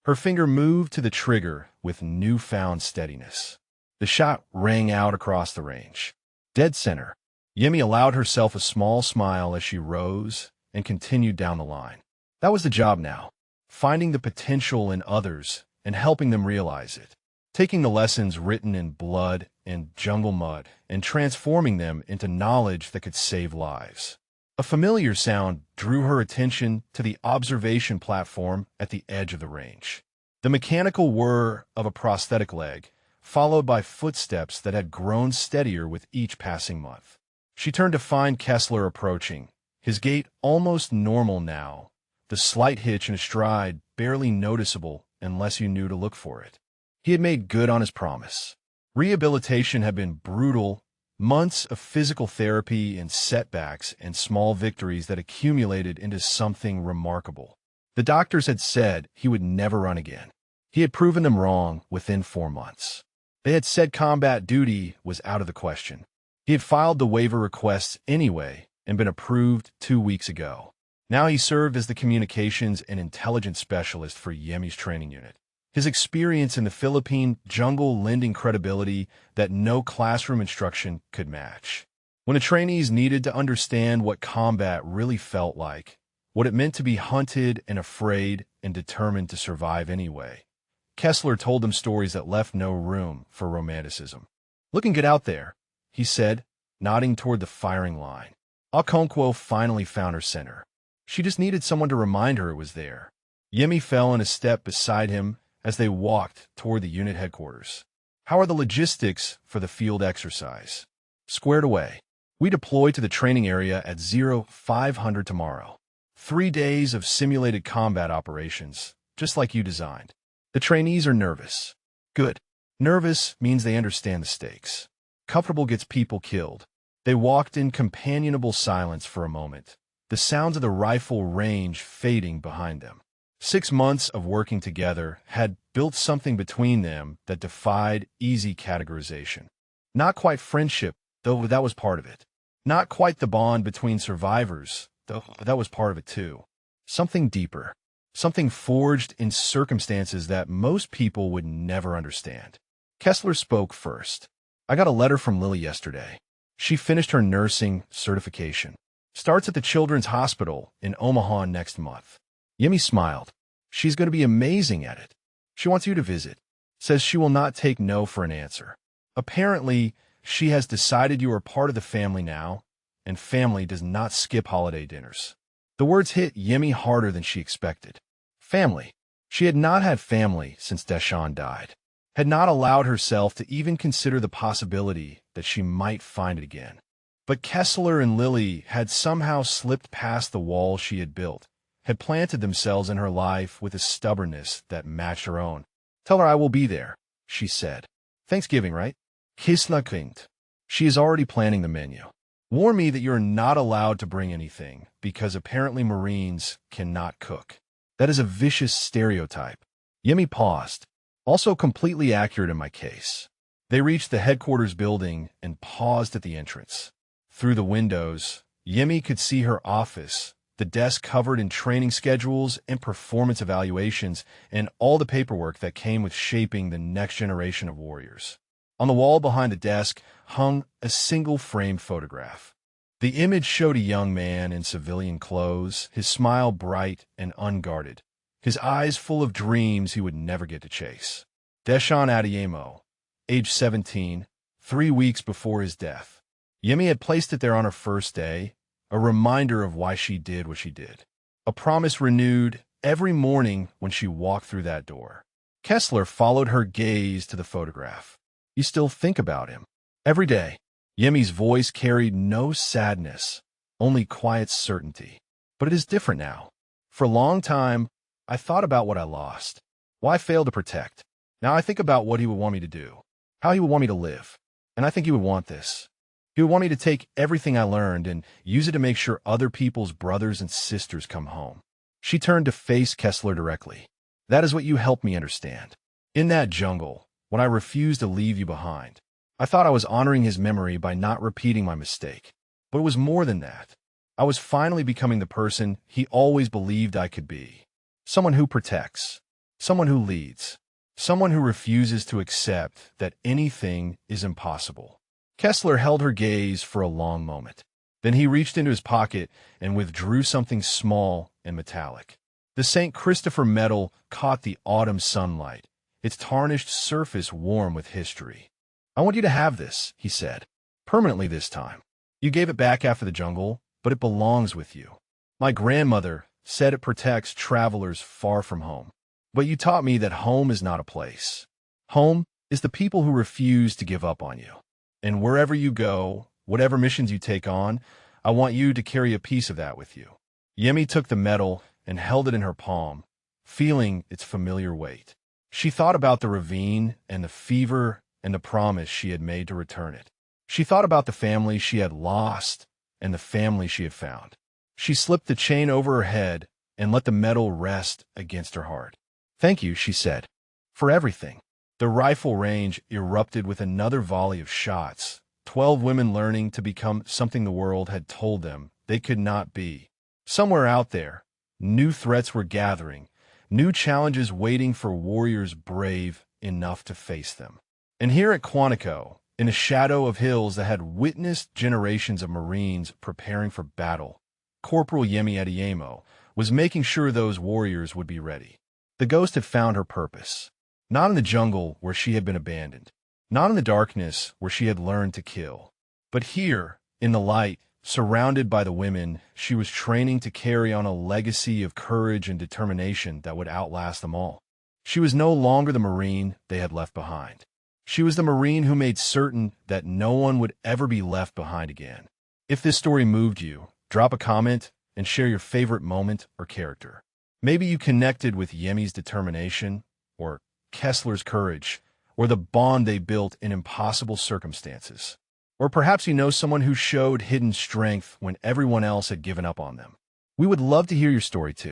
Her finger moved to the trigger with newfound steadiness. The shot rang out across the range. Dead center. Yemi allowed herself a small smile as she rose and continued down the line. That was the job now. Finding the potential in others and helping them realize it. Taking the lessons written in blood and jungle mud and transforming them into knowledge that could save lives. A familiar sound drew her attention to the observation platform at the edge of the range. The mechanical whir of a prosthetic leg, followed by footsteps that had grown steadier with each passing month. She turned to find Kessler approaching, his gait almost normal now, the slight hitch in his stride barely noticeable unless you knew to look for it. He had made good on his promise. Rehabilitation had been brutal, months of physical therapy and setbacks and small victories that accumulated into something remarkable. The doctors had said he would never run again. He had proven them wrong within 4 months. They had said combat duty was out of the question. He had filed the waiver requests anyway and been approved 2 weeks ago. Now he served as the communications and intelligence specialist for Yemi's training unit. His experience in the Philippine jungle lending credibility that no classroom instruction could match. When the trainees needed to understand what combat really felt like, what it meant to be hunted and afraid and determined to survive anyway, Kessler told them stories that left no room for romanticism. "Looking good out there," he said, nodding toward the firing line. Okonkwo finally found her center. She just needed someone to remind her it was there. Yemi fell in a step beside him as they walked toward the unit headquarters. "How are the logistics for the field exercise?" "Squared away. We deploy to the training area at 0500 tomorrow. 3 days of simulated combat operations, just like you designed." The trainees are nervous. Good. Nervous means they understand the stakes. Comfortable gets people killed. They walked in companionable silence for a moment, the sounds of the rifle range fading behind them. 6 months of working together had built something between them that defied easy categorization. Not quite friendship, though that was part of it. Not quite the bond between survivors, though that was part of it too. Something deeper. Something forged in circumstances that most people would never understand. Kessler spoke first. "I got a letter from Lily yesterday. She finished her nursing certification. Starts at the Children's Hospital in Omaha next month." Yemi smiled. "She's going to be amazing at it. She wants you to visit. Says she will not take no for an answer. Apparently, she has decided you are part of the family now, and family does not skip holiday dinners." The words hit Yemi harder than she expected. Family. She had not had family since Deshawn died. Had not allowed herself to even consider the possibility that she might find it again. But Kessler and Lily had somehow slipped past the wall she had built, had planted themselves in her life with a stubbornness that matched her own. "Tell her I will be there," she said. "Thanksgiving, right?" Kisla klingt. "She is already planning the menu. Warn me that you are not allowed to bring anything, because apparently Marines cannot cook. That is a vicious stereotype." Yemi paused. Also completely accurate in my case. They reached the headquarters building and paused at the entrance. Through the windows, Yemi could see her office, the desk covered in training schedules and performance evaluations, and all the paperwork that came with shaping the next generation of warriors. On the wall behind the desk hung a single-frame photograph. The image showed a young man in civilian clothes, his smile bright and unguarded, his eyes full of dreams he would never get to chase. Deshawn Adeyemo, age 17, 3 weeks before his death. Yemi had placed it there on her first day, a reminder of why she did what she did. A promise renewed every morning when she walked through that door. Kessler followed her gaze to the photograph. "You still think about him?" "Every day." Yemi's voice carried no sadness, only quiet certainty. "But it is different now. For a long time, I thought about what I lost, why I failed to protect. Now I think about what he would want me to do, how he would want me to live. And I think he would want this. He would want me to take everything I learned and use it to make sure other people's brothers and sisters come home." She turned to face Kessler directly. "That is what you helped me understand. In that jungle, when I refused to leave you behind, I thought I was honoring his memory by not repeating my mistake. But it was more than that. I was finally becoming the person he always believed I could be. Someone who protects. Someone who leads. Someone who refuses to accept that anything is impossible." Kessler held her gaze for a long moment. Then he reached into his pocket and withdrew something small and metallic. The St. Christopher medal caught the autumn sunlight, its tarnished surface warm with history. "I want you to have this," he said. "Permanently this time. You gave it back after the jungle, but it belongs with you. My grandmother said it protects travelers far from home. But you taught me that home is not a place. Home is the people who refuse to give up on you. And wherever you go, whatever missions you take on, I want you to carry a piece of that with you." Yemi took the medal and held it in her palm, feeling its familiar weight. She thought about the ravine and the fever and the promise she had made to return it. She thought about the family she had lost and the family she had found. She slipped the chain over her head and let the medal rest against her heart. "Thank you," she said, "for everything." The rifle range erupted with another volley of shots, 12 women learning to become something the world had told them they could not be. Somewhere out there, new threats were gathering, new challenges waiting for warriors brave enough to face them. And here at Quantico, in the shadow of hills that had witnessed generations of Marines preparing for battle, Corporal Yemi Adeyemo was making sure those warriors would be ready. The ghost had found her purpose, not in the jungle where she had been abandoned, not in the darkness where she had learned to kill, but here, in the light, surrounded by the women, she was training to carry on a legacy of courage and determination that would outlast them all. She was no longer the Marine they had left behind. She was the Marine who made certain that no one would ever be left behind again. If this story moved you, drop a comment and share your favorite moment or character. Maybe you connected with Yemi's determination, or Kessler's courage, or the bond they built in impossible circumstances. Or perhaps you know someone who showed hidden strength when everyone else had given up on them. We would love to hear your story too.